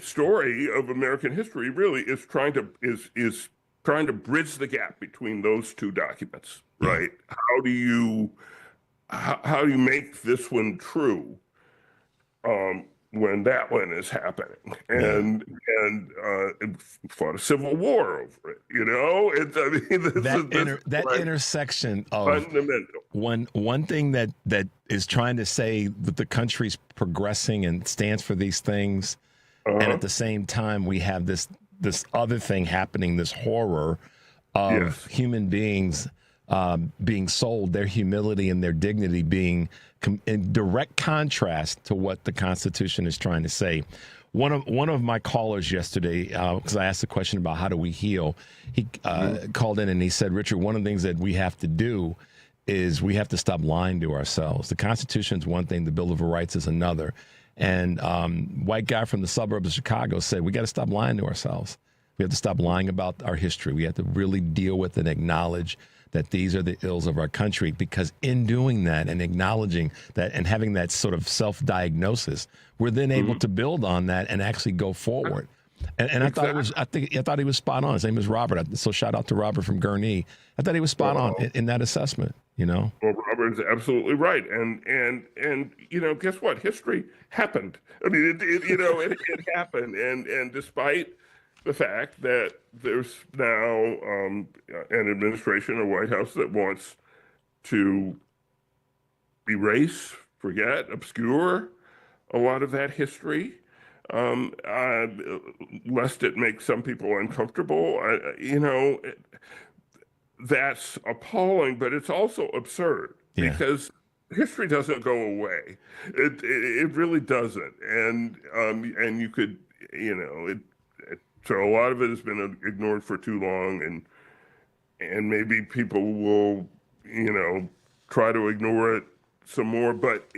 story of American history really is trying to bridge the gap between those two documents, right? How do you make this one true when that one is happening? And fought a civil war over it, that intersection of fundamental. One thing that is trying to say that the country's progressing and stands for these things, and at the same time we have this other thing happening, this horror of human beings being sold, their humility and their dignity being in direct contrast to what the Constitution is trying to say. One of my callers yesterday, because I asked the question about how do we heal, he called in and he said, Richard, one of the things that we have to do is we have to stop lying to ourselves. The Constitution is one thing, the Bill of Rights is another. And white guy from the suburbs of Chicago said, we got to stop lying to ourselves. We have to stop lying about our history. We have to really deal with and acknowledge that these are the ills of our country, because in doing that and acknowledging that and having that sort of self-diagnosis, we're then able to build on that and actually go forward. And I thought he was spot on. His name is Robert. So shout out to Robert from Gurnee. I thought he was spot on in that assessment. Well, Robert is absolutely right. And guess what? History happened. I mean, it happened. And despite the fact that there's now an administration, a White House that wants to erase, forget, obscure a lot of that history, lest it makes some people uncomfortable. That's appalling, but it's also absurd because history doesn't go away. It really doesn't, and you could, so a lot of it has been ignored for too long, and maybe people will, try to ignore it some more, but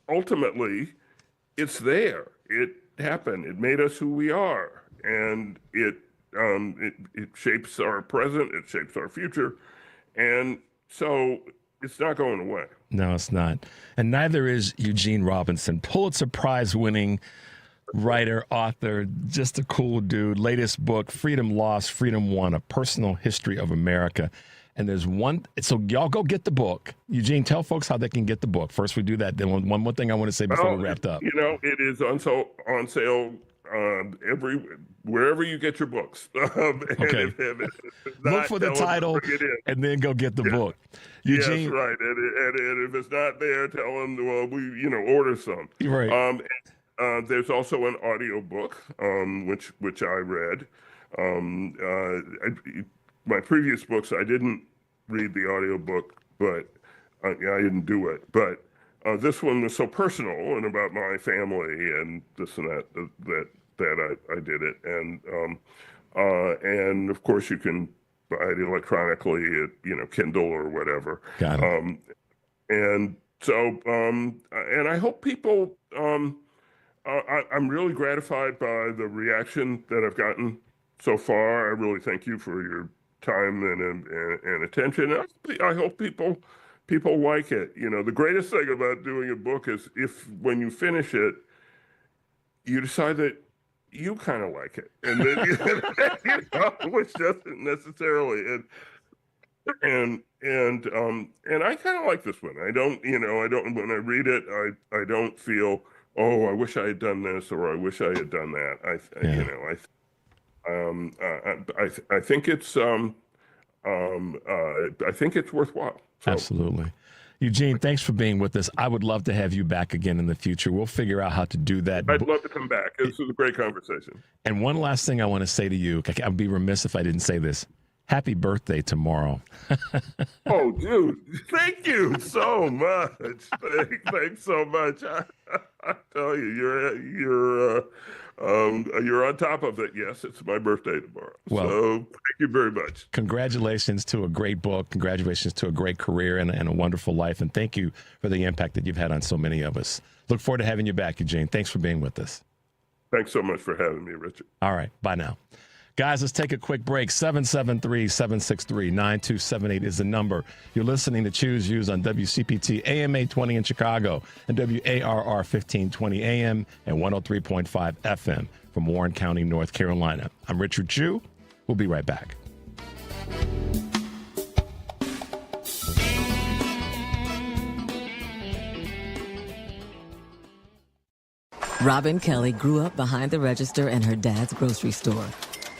ultimately, it's there. It happened. It made us who we are, and it shapes our present. It shapes our future, and so it's not going away. No, it's not, and neither is Eugene Robinson, Pulitzer Prize-winning writer, author, just a cool dude. Latest book, Freedom Lost, Freedom Won: A Personal History of America. And there's one, so y'all go get the book. Eugene, tell folks how they can get the book. First we do that. Then one more thing I want to say before we wrapped up. It is on sale wherever you get your books. Okay. Look for the title and then go get the book. Eugene, yes, right. And if it's not there, tell them, well, we order some. Right. There's also an audio book, which I read. My previous books, I didn't read the audiobook, but I didn't do it. But this one was so personal and about my family and this and that I did it. And of course you can buy it electronically at Kindle or whatever. Got it. And so and I hope people. I'm really gratified by the reaction that I've gotten so far. I really thank you for your time and attention. I hope people like it. The greatest thing about doing a book is if when you finish it, you decide that you kind of like it, and then which doesn't necessarily and I kind of like this one. I don't when I read it, I don't feel, oh, I wish I had done this or I wish I had done that. I think it's worthwhile. So. Absolutely. Eugene, thanks for being with us. I would love to have you back again in the future. We'll figure out how to do that. I'd love to come back. This was a great conversation. And one last thing I want to say to you, I'd be remiss if I didn't say this. Happy birthday tomorrow. Oh, dude, thank you so much. Thanks so much. I tell you, you're on top of it. Yes, it's my birthday tomorrow. Well, so thank you very much. Congratulations to a great book. Congratulations to a great career and a wonderful life. And thank you for the impact that you've had on so many of us. Look forward to having you back, Eugene. Thanks for being with us. Thanks so much for having me, Richard. All right. Bye now. Guys, let's take a quick break. 773-763-9278 is the number. You're listening to Choose Views on WCPT AM 820 in Chicago and WARR 1520 AM and 103.5 FM from Warren County, North Carolina. I'm Richard Chu. We'll be right back. Robin Kelly grew up behind the register in her dad's grocery store.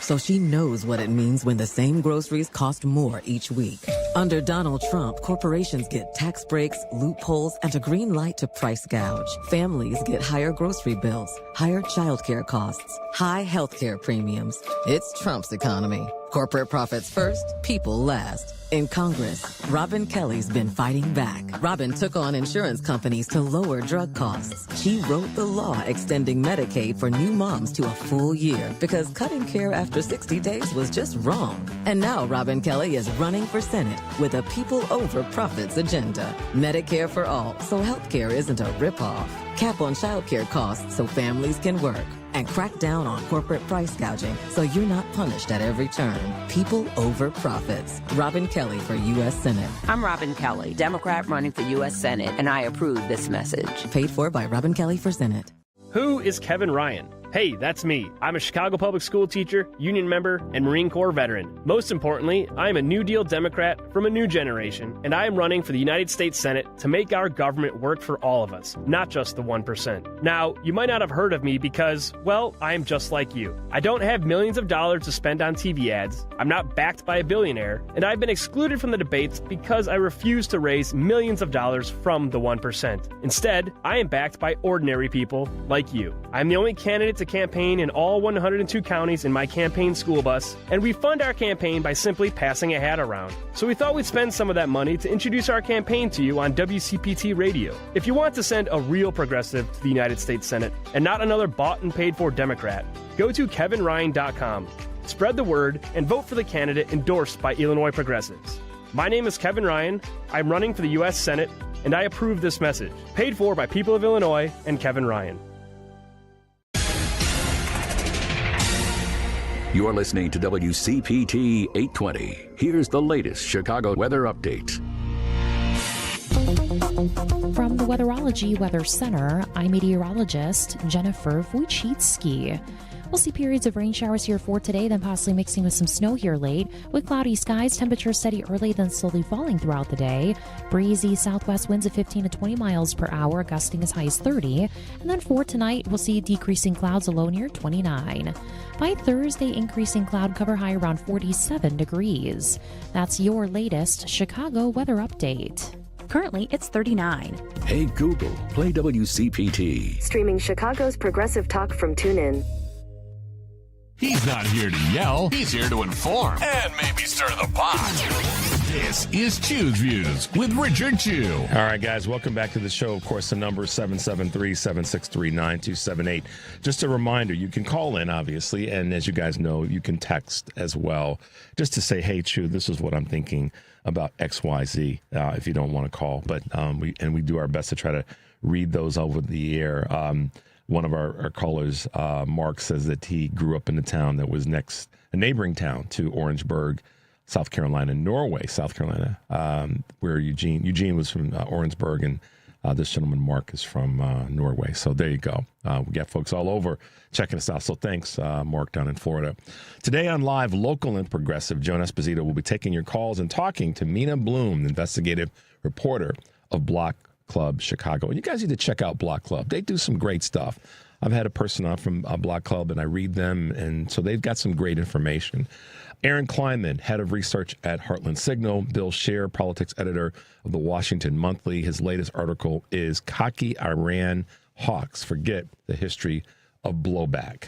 So she knows what it means when the same groceries cost more each week. Under Donald Trump, corporations get tax breaks, loopholes, and a green light to price gouge. Families get higher grocery bills, higher childcare costs, high healthcare premiums. It's Trump's economy. Corporate profits first, people last. In Congress, Robin Kelly's been fighting back. Robin took on insurance companies to lower drug costs. She wrote the law extending Medicaid for new moms to a full year because cutting care after 60 days was just wrong. And now Robin Kelly is running for Senate with a people over profits agenda. Medicare for all, so healthcare isn't a ripoff. Cap on childcare costs so families can work. And crack down on corporate price gouging so you're not punished at every turn. People over profits. Robin Kelly for U.S. Senate. I'm Robin Kelly, Democrat running for U.S. Senate, and I approve this message. Paid for by Robin Kelly for Senate. Who is Kevin Ryan? Hey, that's me. I'm a Chicago public school teacher, union member, and Marine Corps veteran. Most importantly, I am a New Deal Democrat from a new generation, and I am running for the United States Senate to make our government work for all of us, not just the 1%. Now, you might not have heard of me because, well, I am just like you. I don't have millions of dollars to spend on TV ads, I'm not backed by a billionaire, and I've been excluded from the debates because I refuse to raise millions of dollars from the 1%. Instead, I am backed by ordinary people like you. I'm the only candidate to campaign in all 102 counties in my campaign school bus, and we fund our campaign by simply passing a hat around. So we thought we'd spend some of that money to introduce our campaign to you on WCPT radio. If you want to send a real progressive to the United States Senate and not another bought and paid for Democrat, go to kevinryan.com. Spread the word and vote for the candidate endorsed by Illinois progressives. My name is Kevin Ryan. I'm running for the U.S. Senate, and I approve this message. Paid for by people of Illinois and Kevin Ryan. You're listening to WCPT 820. Here's the latest Chicago weather update. From the Weatherology Weather Center, I'm meteorologist Jennifer Wojcicki. We'll see periods of rain showers here for today, then possibly mixing with some snow here late. With cloudy skies, temperatures steady early, then slowly falling throughout the day. Breezy southwest winds of 15 to 20 miles per hour, gusting as high as 30. And then for tonight, we'll see decreasing clouds, a low near 29. By Thursday, increasing cloud cover, high around 47 degrees. That's your latest Chicago weather update. Currently, it's 39. Hey Google, play WCPT. Streaming Chicago's progressive talk from TuneIn. He's not here to yell. He's here to inform and maybe stir the pot. This is Chew's Views with Richard Chew. All right, guys, welcome back to the show. Of course, the number is 773-763-9278. Just a reminder, you can call in, obviously, and as you guys know, you can text as well, just to say, hey, Chew, this is what I'm thinking about XYZ, if you don't want to call. But we do our best to try to read those over the air. One of our callers, Mark, says that he grew up in a town that was a neighboring town to Orangeburg, South Carolina, Norway, South Carolina, where Eugene was from Orangeburg, and this gentleman, Mark, is from Norway. So there you go. We got folks all over checking us out. So thanks, Mark, down in Florida. Today on Live, Local and Progressive, Joan Esposito will be taking your calls and talking to Mina Bloom, the investigative reporter of Block Club Chicago. And you guys need to check out Block Club. They do some great stuff. I've had a person on from Block Club, and I read them, and so they've got some great information. Aaron Kleinman, head of research at Heartland Signal. Bill Scher, politics editor of the Washington Monthly. His latest article is Cocky Iran Hawks Forget the History of Blowback.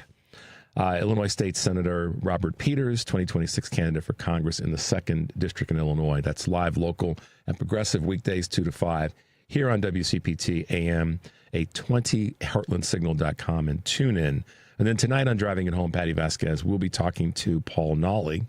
Illinois State Senator Robert Peters, 2026 candidate for Congress in the 2nd District in Illinois. That's Live, Local, and Progressive, weekdays 2 to 5. Here on WCPT AM 820, heartlandsignal.com, and tune in. And then tonight on Driving It Home, Patty Vasquez, we'll be talking to Paul Nolly,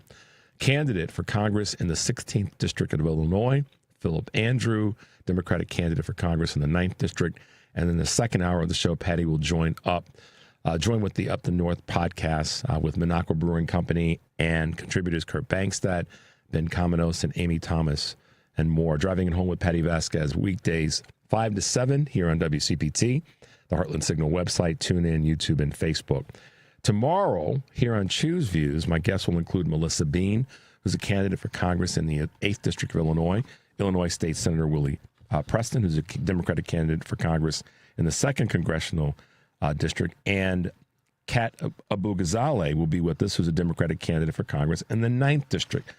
candidate for Congress in the 16th District of Illinois, Philip Andrew, Democratic candidate for Congress in the 9th District. And then the second hour of the show, Patty will join with the Up the North podcast with Minocqua Brewing Company and contributors Kurt Bankstad, Ben Kamenos, and Amy Thomas, and more. Driving It Home with Patty Vasquez, weekdays 5 to 7 here on WCPT, the Heartland Signal website, TuneIn, YouTube, and Facebook. Tomorrow, here on Chew's Views, my guests will include Melissa Bean, who's a candidate for Congress in the 8th District of Illinois, Illinois State Senator Willie Preston, who's a Democratic candidate for Congress in the 2nd Congressional District, and Kat Abu-Ghazaleh will be with us, who's a Democratic candidate for Congress in the 9th District.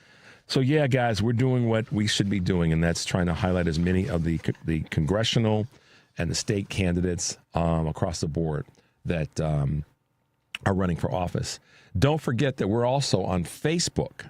So, yeah, guys, we're doing what we should be doing, and that's trying to highlight as many of the congressional and the state candidates across the board that are running for office. Don't forget that we're also on Facebook,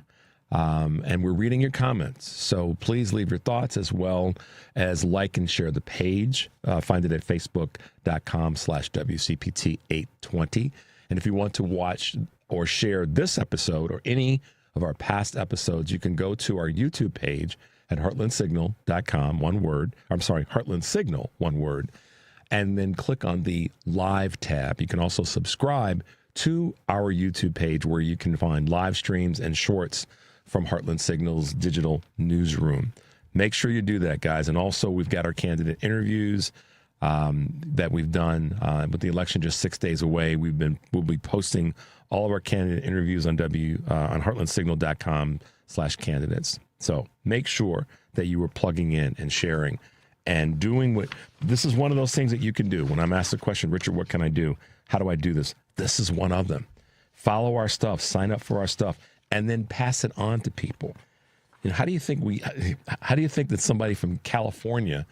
and we're reading your comments. So please leave your thoughts as well as like and share the page. Find it at facebook.com/WCPT820. And if you want to watch or share this episode or any of our past episodes, you can go to our YouTube page at heartlandsignal.com, one word. I'm sorry, Heartland Signal, one word, and then click on the Live tab. You can also subscribe to our YouTube page where you can find live streams and shorts from Heartland Signal's digital newsroom. Make sure you do that, guys. And also, we've got our candidate interviews that we've done with the election just 6 days away. We'll be posting all of our candidate interviews on on heartlandsignal.com/candidates. So make sure that you are plugging in and sharing and doing what this is one of those things that you can do. When I'm asked the question, Richard, what can I do? How do I do this? This is one of them. Follow our stuff, sign up for our stuff, and then pass it on to people. How do you think that somebody from California,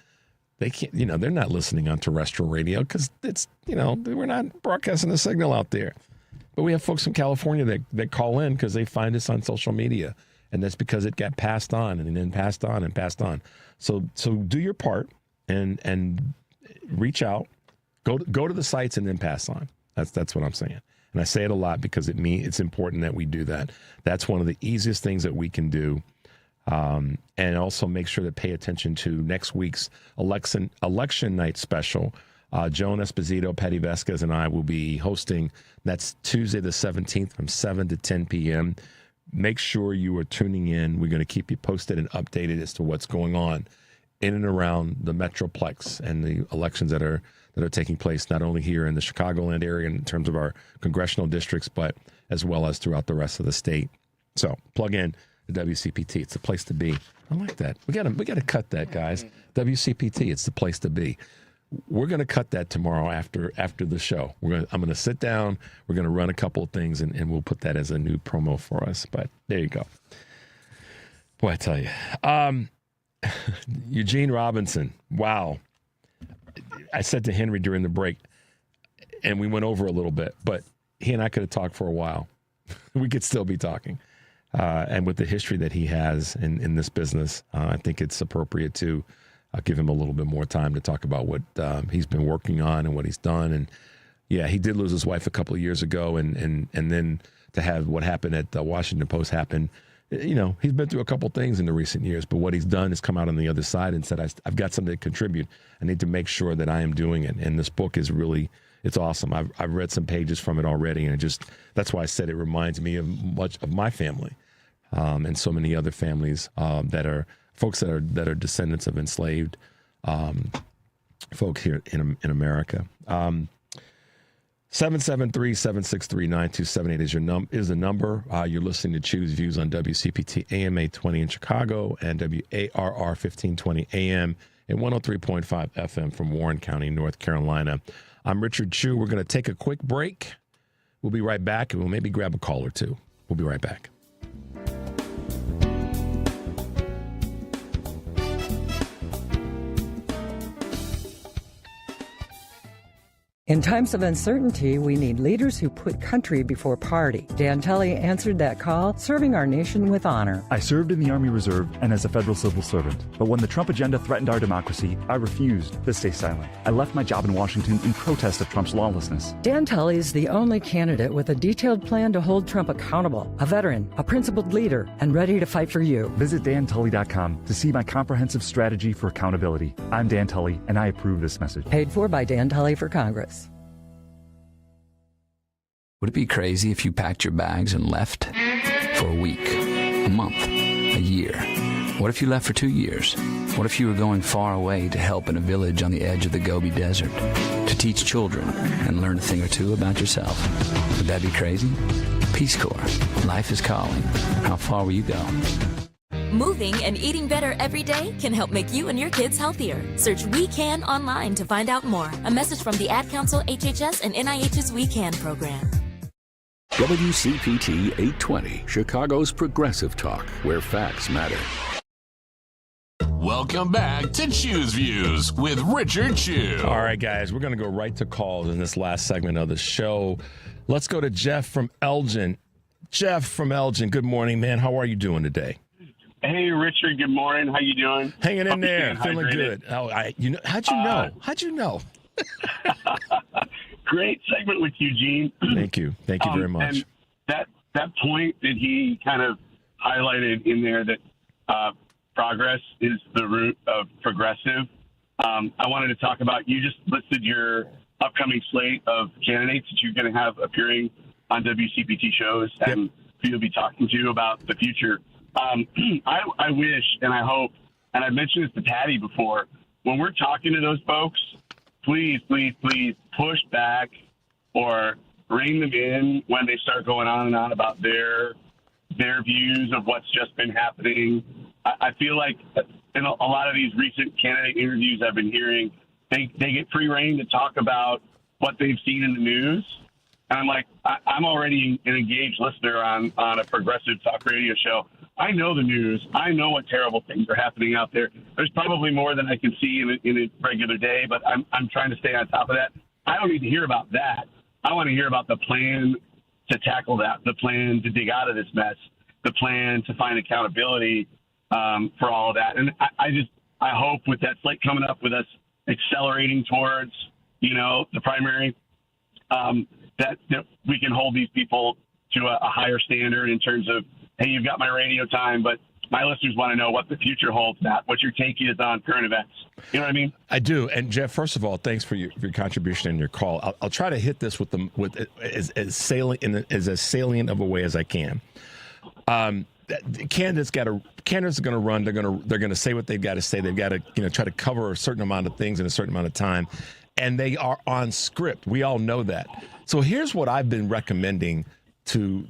they can't, they're not listening on terrestrial radio because it's, we're not broadcasting a signal out there. But we have folks from California that call in because they find us on social media. And that's because it got passed on and then passed on and passed on. So do your part and reach out, go to the sites and then pass on. That's what I'm saying. And I say it a lot because it's important that we do that. That's one of the easiest things that we can do. And also make sure to pay attention to next week's election night special. Joan Esposito, Patty Vasquez, and I will be hosting. That's Tuesday the 17th from 7 to 10 p.m. Make sure you are tuning in. We're going to keep you posted and updated as to what's going on in and around the Metroplex and the elections that are taking place, not only here in the Chicagoland area in terms of our congressional districts, but as well as throughout the rest of the state. So plug in the WCPT. It's the place to be. I like that. We got to cut that, guys. WCPT. It's the place to be. We're going to cut that tomorrow after the show. I'm going to sit down. We're going to run a couple of things, and we'll put that as a new promo for us. But there you go. Boy, I tell you. Eugene Robinson. Wow. I said to Henry during the break, and we went over a little bit, but he and I could have talked for a while. We could still be talking. And with the history that he has in this business, I think it's appropriate to give him a little bit more time to talk about what he's been working on and what he's done. And yeah, he did lose his wife a couple of years ago, and then to have what happened at the Washington Post happen. He's been through a couple things in the recent years, but what he's done is come out on the other side and said, I've got something to contribute. I need to make sure that I am doing it. And this book is really, it's awesome. I've read some pages from it already, and that's why I said it reminds me of much of my family and so many other families that are folks that are descendants of enslaved folks here in America. 773-763-9278 is the number. You're listening to Choose Views on WCPT AM 820 in Chicago and WARR 1520 AM and 103.5 FM from Warren County, North Carolina. I'm Richard Chu. We're going to take a quick break. We'll be right back, and we'll maybe grab a call or two. We'll be right back. In times of uncertainty, we need leaders who put country before party. Dan Tully answered that call, serving our nation with honor. I served in the Army Reserve and as a federal civil servant. But when the Trump agenda threatened our democracy, I refused to stay silent. I left my job in Washington in protest of Trump's lawlessness. Dan Tully is the only candidate with a detailed plan to hold Trump accountable, a veteran, a principled leader, and ready to fight for you. Visit DanTully.com to see my comprehensive strategy for accountability. I'm Dan Tully, and I approve this message. Paid for by Dan Tully for Congress. Would it be crazy if you packed your bags and left? For a week, a month, a year. What if you left for 2 years? What if you were going far away to help in a village on the edge of the Gobi Desert? To teach children and learn a thing or two about yourself? Would that be crazy? Peace Corps. Life is calling. How far will you go? Moving and eating better every day can help make you and your kids healthier. Search We Can online to find out more. A message from the Ad Council, HHS, and NIH's We Can program. WCPT 820, Chicago's progressive talk, where facts matter. Welcome back to Choose Views with Richard Chu. All right, guys, we're going to go right to calls in this last segment of the show. Let's go to Jeff from Elgin. Jeff from Elgin, good morning, man. How are you doing today? Hey, Richard. Good morning. How you doing? Hanging in there, feeling good. Oh, how'd you know? How'd you know? Great segment with Eugene. Thank you very much. And that point that he kind of highlighted in there, that progress is the root of progressive. I wanted to talk about. You just listed your upcoming slate of candidates that you're going to have appearing on WCPT shows, and who you'll be talking to about the future. I wish and I hope, and I've mentioned this to Patty before, when we're talking to those folks, please push back or rein them in when they start going on and on about their views of what's just been happening. I feel like in a lot of these recent candidate interviews I've been hearing, they get free rein to talk about what they've seen in the news. And I'm like, I'm already an engaged listener on a progressive talk radio show. I know the news. I know what terrible things are happening out there. There's probably more than I can see in a regular day, but I'm trying to stay on top of that. I don't need to hear about that. I want to hear about the plan to tackle that, the plan to dig out of this mess, the plan to find accountability for all of that. And I hope with that slate coming up, with us accelerating towards, the primary, that we can hold these people to a higher standard in terms of, hey, you've got my radio time, but my listeners want to know what the future holds, Matt, what your take is on current events. You know what I mean? I do. And Jeff, first of all, thanks for your contribution and your call. I'll try to hit this with as salient of a way as I can. Candidates are going to run. They're going to say what they've got to say. They've got to try to cover a certain amount of things in a certain amount of time, and they are on script. We all know that. So here's what I've been recommending to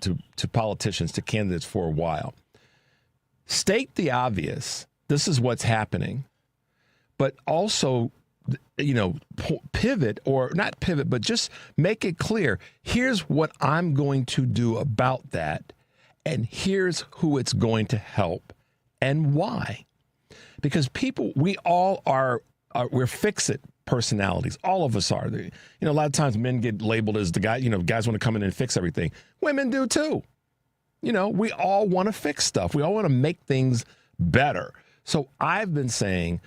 politicians, to candidates for a while. State the obvious. This is what's happening, but also, pivot, or not pivot, but just make it clear. Here's what I'm going to do about that, and here's who it's going to help and why. Because we all we're fix-it personalities. All of us are. A lot of times men get labeled as the guy, guys want to come in and fix everything. Women do too. We all want to fix stuff. We all want to make things better. So I've been saying,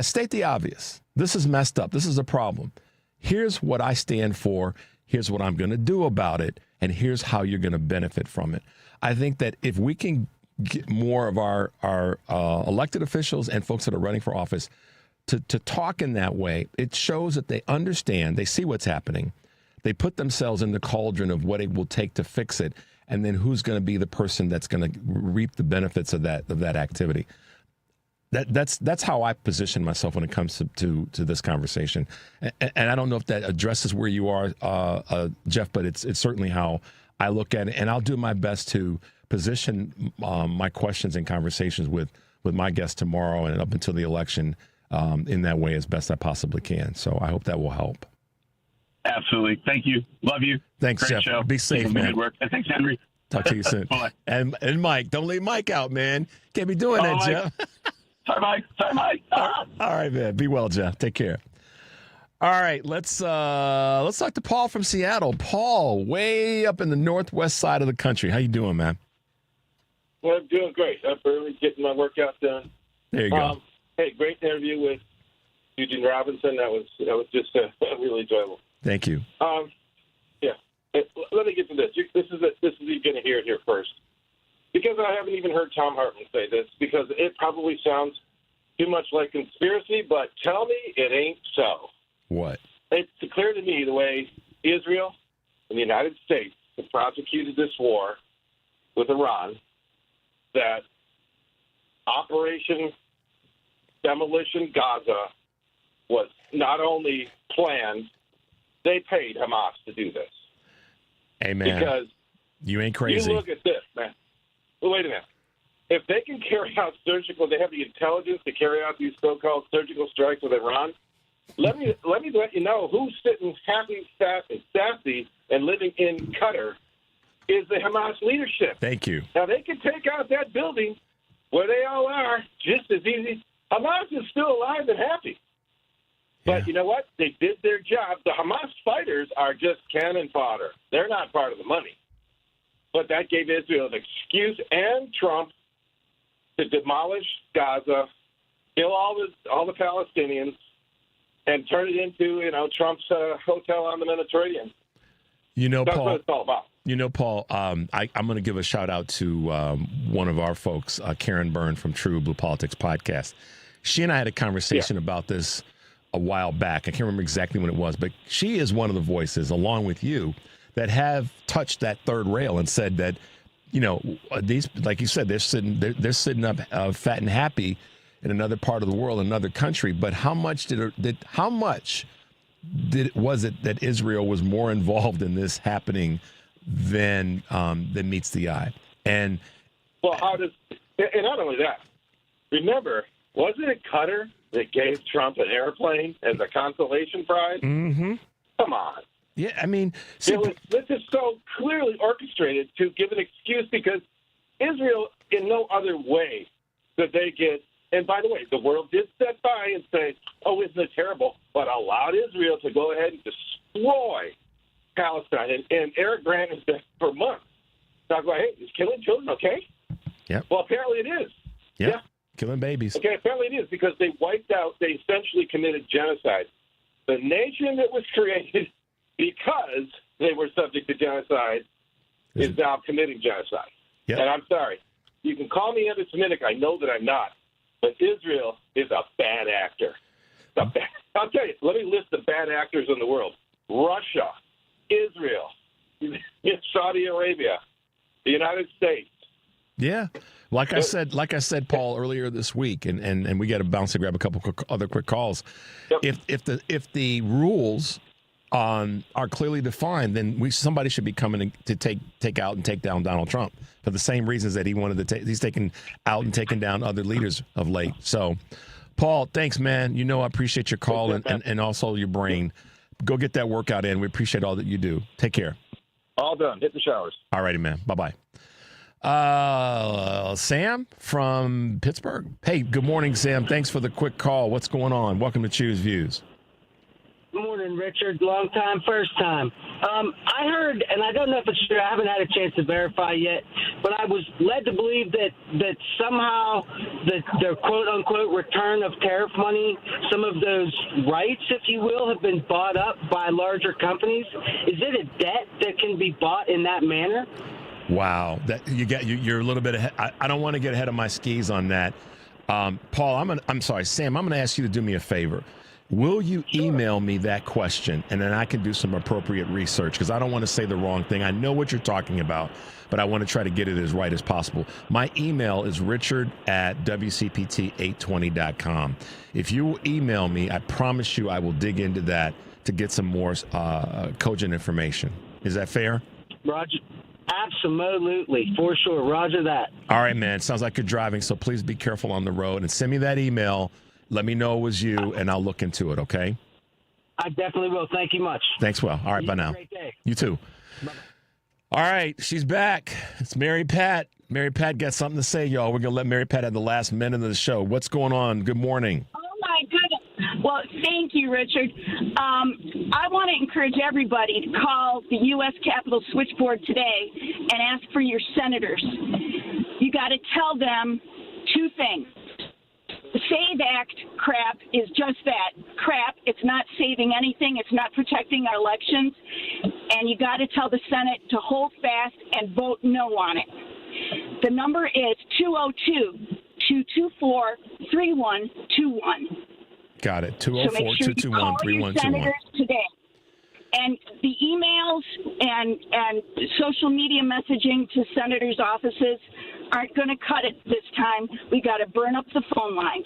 state the obvious. This is messed up. This is a problem. Here's what I stand for. Here's what I'm going to do about it. And here's how you're going to benefit from it. I think that if we can get more of our elected officials and folks that are running for office to talk in that way, it shows that they understand, they see what's happening. They put themselves in the cauldron of what it will take to fix it. And then who's going to be the person that's going to reap the benefits of that activity. That's how I position myself when it comes to this conversation. And I don't know if that addresses where you are, Jeff, but it's certainly how I look at it. And I'll do my best to position my questions and conversations with my guests tomorrow and up until the election in that way as best I possibly can. So I hope that will help. Absolutely. Thank you. Love you. Thanks, Great Jeff. show. Be safe, man. Good work. And thanks, Henry. Talk to you soon. Bye. And Mike, don't leave Mike out, man. Can't be doing that, Mike. Jeff. Sorry, Mike. All right, man. Be well, Jeff. Take care. All right, let's talk to Paul from Seattle. Paul, way up in the northwest side of the country. How you doing, man? Well, I'm doing great. I'm early, getting my workout done. There you go. Hey, great interview with Eugene Robinson. That was just really enjoyable. Thank you. Yeah. Let me get to this. This is you're going to hear it here first, because I haven't even heard Tom Hartman say this, because it probably sounds too much like conspiracy. But tell me it ain't so. What? It's clear to me the way Israel and the United States have prosecuted this war with Iran, that Operation Demolition Gaza was not only planned, they paid Hamas to do this. Hey, man. Because you ain't crazy. You look at this, man. Well, wait a minute. If they can carry out they have the intelligence to carry out these so-called surgical strikes with Iran, let me let you know who's sitting happy, sassy, and living in Qatar is the Hamas leadership. Thank you. Now, they can take out that building where they all are just as easy. Hamas is still alive and happy. But you know what? They did their job. The Hamas fighters are just cannon fodder. They're not part of the money. But that gave Israel an excuse and Trump to demolish Gaza, kill all the Palestinians, and turn it into, Trump's hotel on the Mediterranean. That's Paul, what it's all about. Paul, I'm going to give a shout out to one of our folks, Karen Byrne from True Blue Politics Podcast. She and I had a conversation about this a while back. I can't remember exactly when it was, but she is one of the voices, along with you, that have touched that third rail and said that, these, like you said, they're sitting up fat and happy in another part of the world, another country. But how much was it that Israel was more involved in this happening than meets the eye? And well, and not only that, remember, wasn't it Qatar that gave Trump an airplane as a consolation prize? Mm-hmm. Come on. Yeah, I mean, this is so clearly orchestrated to give an excuse because Israel, in no other way, did they get. And by the way, the world did step by and say, "Oh, isn't it terrible?" But allowed Israel to go ahead and destroy Palestine. And Eric Grant has been for months talking about, "Hey, is killing children okay?" Yeah. Well, apparently it is. Yep. Yeah. Killing babies. Okay, apparently it is because they wiped out. They essentially committed genocide. The nation that was created because they were subject to genocide is now committing genocide. Yep. And I'm sorry. You can call me anti-Semitic. I know that I'm not. But Israel is a bad actor. I'll tell you, let me list the bad actors in the world. Russia, Israel, Saudi Arabia, the United States. Yeah. Like I said, Paul, earlier this week, and we got to bounce to grab a couple other quick calls. Yep. If the rules are clearly defined, then somebody should be coming to take out and take down Donald Trump for the same reasons that he wanted to he's taken out and taken down other leaders of late. So, Paul, thanks, man. You know I appreciate your call and also your brain. Go get that workout in. We appreciate all that you do. Take care. All done. Hit the showers. All righty, man. Bye-bye. Sam from Pittsburgh. Hey, good morning, Sam. Thanks for the quick call. What's going on? Welcome to Choose Views. Good morning, Richard. Long time, first time. I heard, and I don't know if it's true, I haven't had a chance to verify yet, but I was led to believe that somehow the quote-unquote return of tariff money, some of those rights, if you will, have been bought up by larger companies. Is it a debt that can be bought in that manner? Wow, you're a little bit ahead. I don't want to get ahead of my skis on that. Paul, I'm sorry, Sam, I'm going to ask you to do me a favor. Will you email me that question, and then I can do some appropriate research, because I don't want to say the wrong thing. I know what you're talking about, but I want to try to get it as right as possible. My email is richard@WCPT820.com. If you will email me, I promise you I will dig into that to get some more cogent information. Is that fair? Roger. Absolutely. For sure. Roger that. All right, man. Sounds like you're driving, so please be careful on the road. And send me that email. Let me know it was you, and I'll look into it, okay? I definitely will. Thank you much. Thanks, well. All right, bye now. Have a great day. You too. Bye-bye. All right, she's back. It's Mary Pat. Mary Pat got something to say, y'all. We're going to let Mary Pat have the last minute of the show. What's going on? Good morning. Oh, my goodness. Well, thank you, Richard. I want to encourage everybody to call the U.S. Capitol switchboard today and ask for your senators. You got to tell them two things. The SAVE Act crap is just that, crap. It's not saving anything. It's not protecting our elections. And you got to tell the Senate to hold fast and vote no on it. The number is 202-224-3121. Got it. So make sure you call your 204-221-3121. senators today. And the emails and social media messaging to senators' offices aren't going to cut it this time. We got to burn up the phone lines.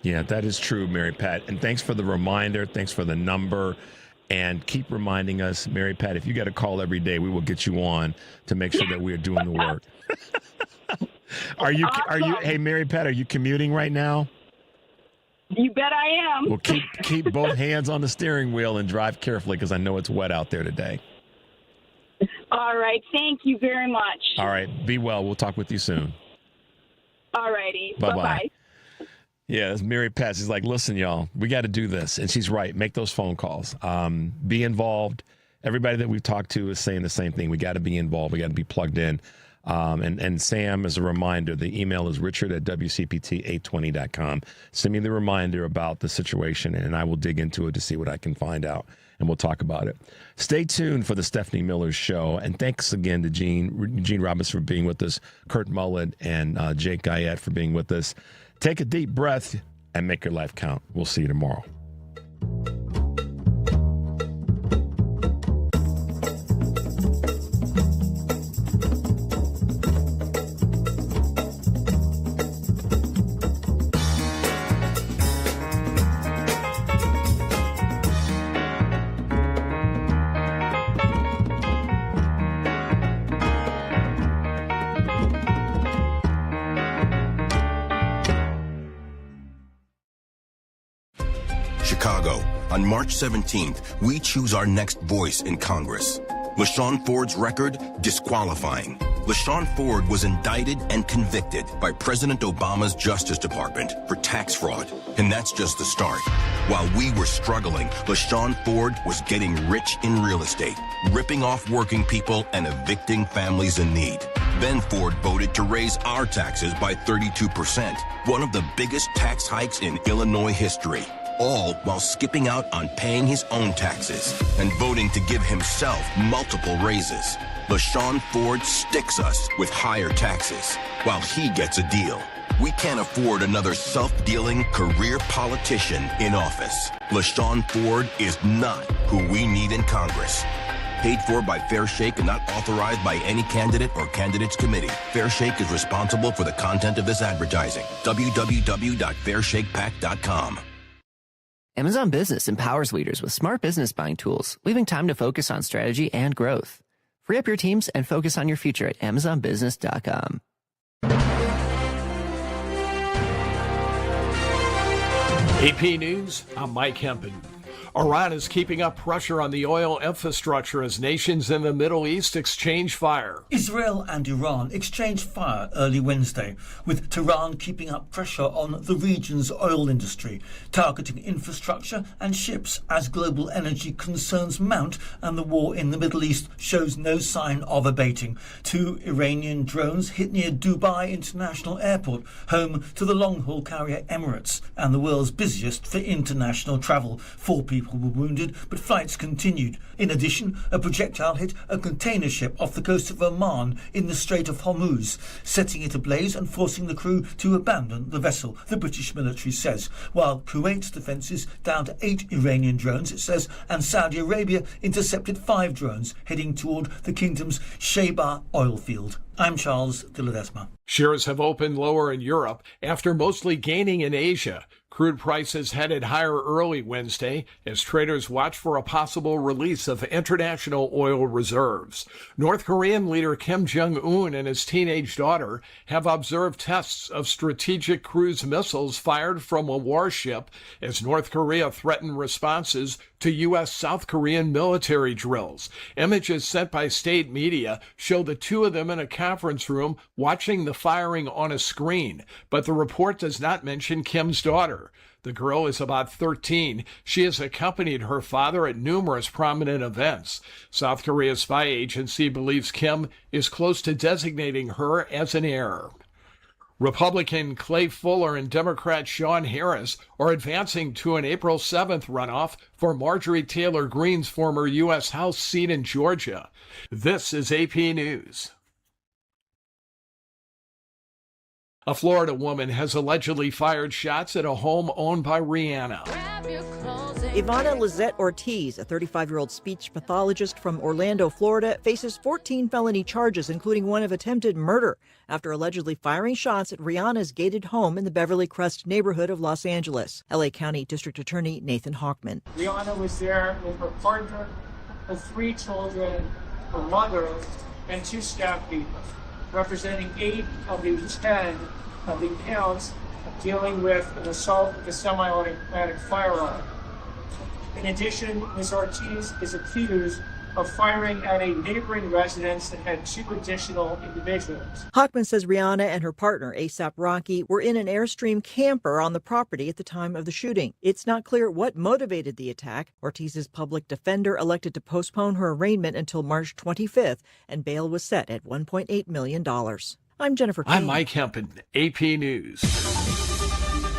Yeah, that is true, Mary Pat. And thanks for the reminder. Thanks for the number. And keep reminding us, Mary Pat, if you got a call every day, we will get you on to make sure that we are doing the work. Hey, Mary Pat, are you commuting right now? You bet I am. Well, keep both hands on the steering wheel and drive carefully, because I know it's wet out there today. All right. Thank you very much. All right. Be well. We'll talk with you soon. All righty. Bye-bye. Bye-bye. Yeah, that's Mary Pat. She's like, listen, y'all, we got to do this. And she's right. Make those phone calls. Be involved. Everybody that we've talked to is saying the same thing. We got to be involved. We got to be plugged in. And Sam, as a reminder, the email is richard@WCPT820.com. Send me the reminder about the situation, and I will dig into it to see what I can find out, and we'll talk about it. Stay tuned for the Stephanie Miller Show, and thanks again to Eugene Robinson for being with us, Kurt Mullett, and Jake Guyette for being with us. Take a deep breath and make your life count. We'll see you tomorrow. On March 17th, we choose our next voice in Congress. LaShawn Ford's record, disqualifying. LaShawn Ford was indicted and convicted by President Obama's Justice Department for tax fraud. And that's just the start. While we were struggling, LaShawn Ford was getting rich in real estate, ripping off working people and evicting families in need. Then Ford voted to raise our taxes by 32%, one of the biggest tax hikes in Illinois history. All while skipping out on paying his own taxes and voting to give himself multiple raises. LaShawn Ford sticks us with higher taxes while he gets a deal. We can't afford another self-dealing career politician in office. LaShawn Ford is not who we need in Congress. Paid for by Fair Shake and not authorized by any candidate or candidates committee. Fair Shake is responsible for the content of this advertising. www.fairshakepack.com. Amazon Business empowers leaders with smart business buying tools, leaving time to focus on strategy and growth. Free up your teams and focus on your future at AmazonBusiness.com. AP News, I'm Mike Hempen. Iran is keeping up pressure on the oil infrastructure as nations in the Middle East exchange fire. Israel and Iran exchanged fire early Wednesday, with Tehran keeping up pressure on the region's oil industry, targeting infrastructure and ships as global energy concerns mount and the war in the Middle East shows no sign of abating. 2 Iranian drones hit near Dubai International Airport, home to the long-haul carrier Emirates and the world's busiest for international travel. 4 people were wounded, but flights continued. In addition, a projectile hit a container ship off the coast of Oman in the Strait of Hormuz, setting it ablaze and forcing the crew to abandon the vessel, the British military says, while Kuwait's defences downed 8 Iranian drones, it says, and Saudi Arabia intercepted 5 drones heading toward the kingdom's Sheba oil field. I'm Charles de Ledesma. Shares have opened lower in Europe after mostly gaining in Asia. Crude prices headed higher early Wednesday as traders watch for a possible release of international oil reserves. North Korean leader Kim Jong-un and his teenage daughter have observed tests of strategic cruise missiles fired from a warship as North Korea threatened responses to U.S. South Korean military drills. Images sent by state media show the 2 of them in a conference room watching the firing on a screen, but the report does not mention Kim's daughter. The girl is about 13. She has accompanied her father at numerous prominent events. South Korea's spy agency believes Kim is close to designating her as an heir. Republican Clay Fuller and Democrat Sean Harris are advancing to an April 7th runoff for Marjorie Taylor Greene's former U.S. House seat in Georgia. This is AP News. A Florida woman has allegedly fired shots at a home owned by Rihanna. Ivana Lizette Ortiz, a 35-year-old speech pathologist from Orlando, Florida, faces 14 felony charges, including one of attempted murder, after allegedly firing shots at Rihanna's gated home in the Beverly Crest neighborhood of Los Angeles. L.A. County District Attorney Nathan Hochman. Rihanna was there with her partner, her 3 children, her mother, and 2 staff people, representing 8 of the 10 of the counts dealing with an assault with a semi-automatic firearm. In addition, Ms. Ortiz is accused of firing at a neighboring residence that had 2 additional individuals. Hochman says Rihanna and her partner, A$AP Rocky, were in an Airstream camper on the property at the time of the shooting. It's not clear what motivated the attack. Ortiz's public defender elected to postpone her arraignment until March 25th, and bail was set at $1.8 million. I'm Jennifer King. I'm Mike Hempen, AP News.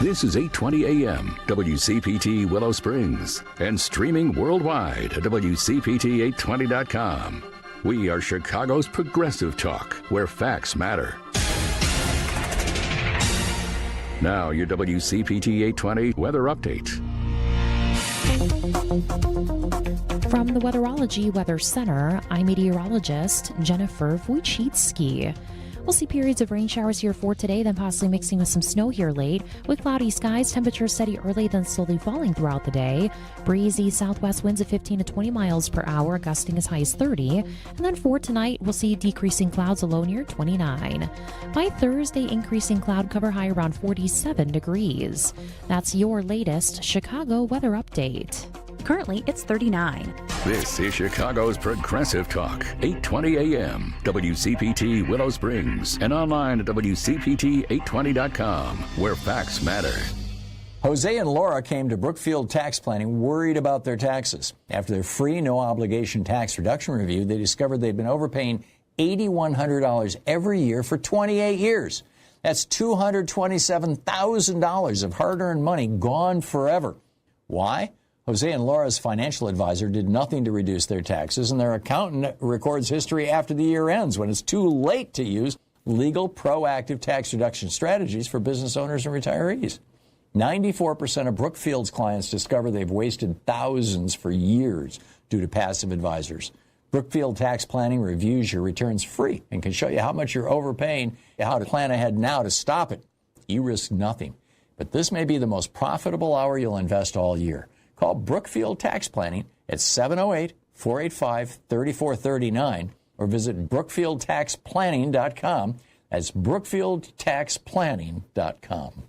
This is 820 AM, WCPT Willow Springs, and streaming worldwide at WCPT820.com. We are Chicago's progressive talk, where facts matter. Now, your WCPT 820 weather update. From the Weatherology Weather Center, I'm meteorologist Jennifer Wojcicki. We'll see periods of rain showers here for today, then possibly mixing with some snow here late. With cloudy skies, temperatures steady early, then slowly falling throughout the day. Breezy southwest winds of 15 to 20 miles per hour, gusting as high as 30. And then for tonight, we'll see decreasing clouds, a low near 29. By Thursday, increasing cloud cover, high around 47 degrees. That's your latest Chicago weather update. Currently, it's 39. This is Chicago's Progressive Talk, 820 AM, WCPT Willow Springs, and online at WCPT820.com, where facts matter. Jose and Laura came to Brookfield Tax Planning worried about their taxes. After their free, no-obligation tax reduction review, they discovered they'd been overpaying $8,100 every year for 28 years. That's $227,000 of hard-earned money gone forever. Why? Jose and Laura's financial advisor did nothing to reduce their taxes, and their accountant records history after the year ends when it's too late to use legal, proactive tax reduction strategies for business owners and retirees. 94% of Brookfield's clients discover they've wasted thousands for years due to passive advisors. Brookfield Tax Planning reviews your returns free and can show you how much you're overpaying, how to plan ahead now to stop it. You risk nothing. But this may be the most profitable hour you'll invest all year. Call Brookfield Tax Planning at 708-485-3439 or visit BrookfieldTaxPlanning.com. That's BrookfieldTaxPlanning.com.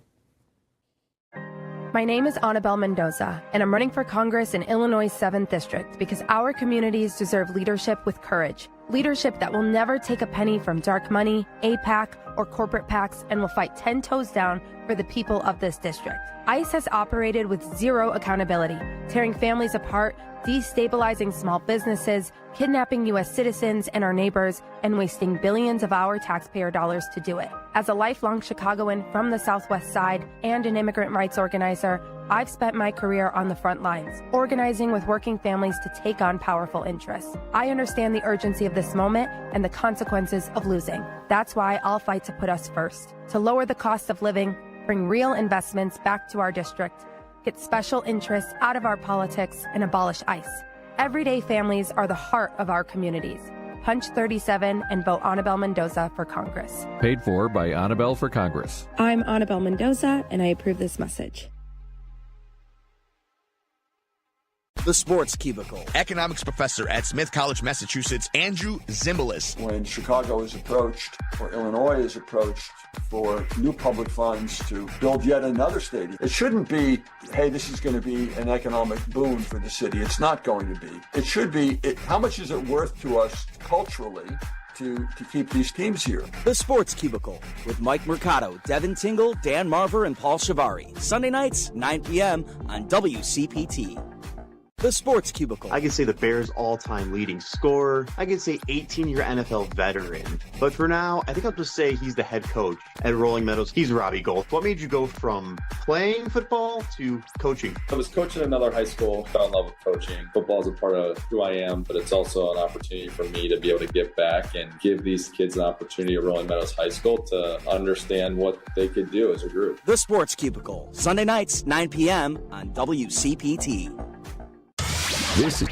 My name is Annabelle Mendoza, and I'm running for Congress in Illinois' 7th District because our communities deserve leadership with courage. Leadership that will never take a penny from dark money, APAC, or corporate PACs and will fight 10 toes down for the people of this district. ICE has operated with zero accountability, tearing families apart, destabilizing small businesses, kidnapping U.S. citizens and our neighbors, and wasting billions of our taxpayer dollars to do it. As a lifelong Chicagoan from the Southwest Side and an immigrant rights organizer, I've spent my career on the front lines, organizing with working families to take on powerful interests. I understand the urgency of this moment and the consequences of losing. That's why I'll fight to put us first, to lower the cost of living, bring real investments back to our district, get special interests out of our politics, and abolish ICE. Everyday families are the heart of our communities. Punch 37 and vote Annabelle Mendoza for Congress. Paid for by Annabelle for Congress. I'm Annabelle Mendoza, and I approve this message. The Sports Cubicle. Economics professor at Smith College, Massachusetts, Andrew Zimbalist. When Chicago is approached, or Illinois is approached, for new public funds to build yet another stadium, it shouldn't be, hey, this is going to be an economic boon for the city. It's not going to be. It should be, how much is it worth to us culturally to keep these teams here? The Sports Cubicle with Mike Mercado, Devin Tingle, Dan Marver, and Paul Shivari. Sunday nights, 9 p.m. on WCPT. The Sports Cubicle. I could say the Bears' all-time leading scorer. I could say 18-year NFL veteran. But for now, I think I'll just say he's the head coach at Rolling Meadows. He's Robbie Gold. What made you go from playing football to coaching? I was coaching at another high school. Fell in love with coaching. Football is a part of who I am, but it's also an opportunity for me to be able to give back and give these kids an opportunity at Rolling Meadows High School to understand what they could do as a group. The Sports Cubicle. Sunday nights, 9 p.m. on WCPT. This is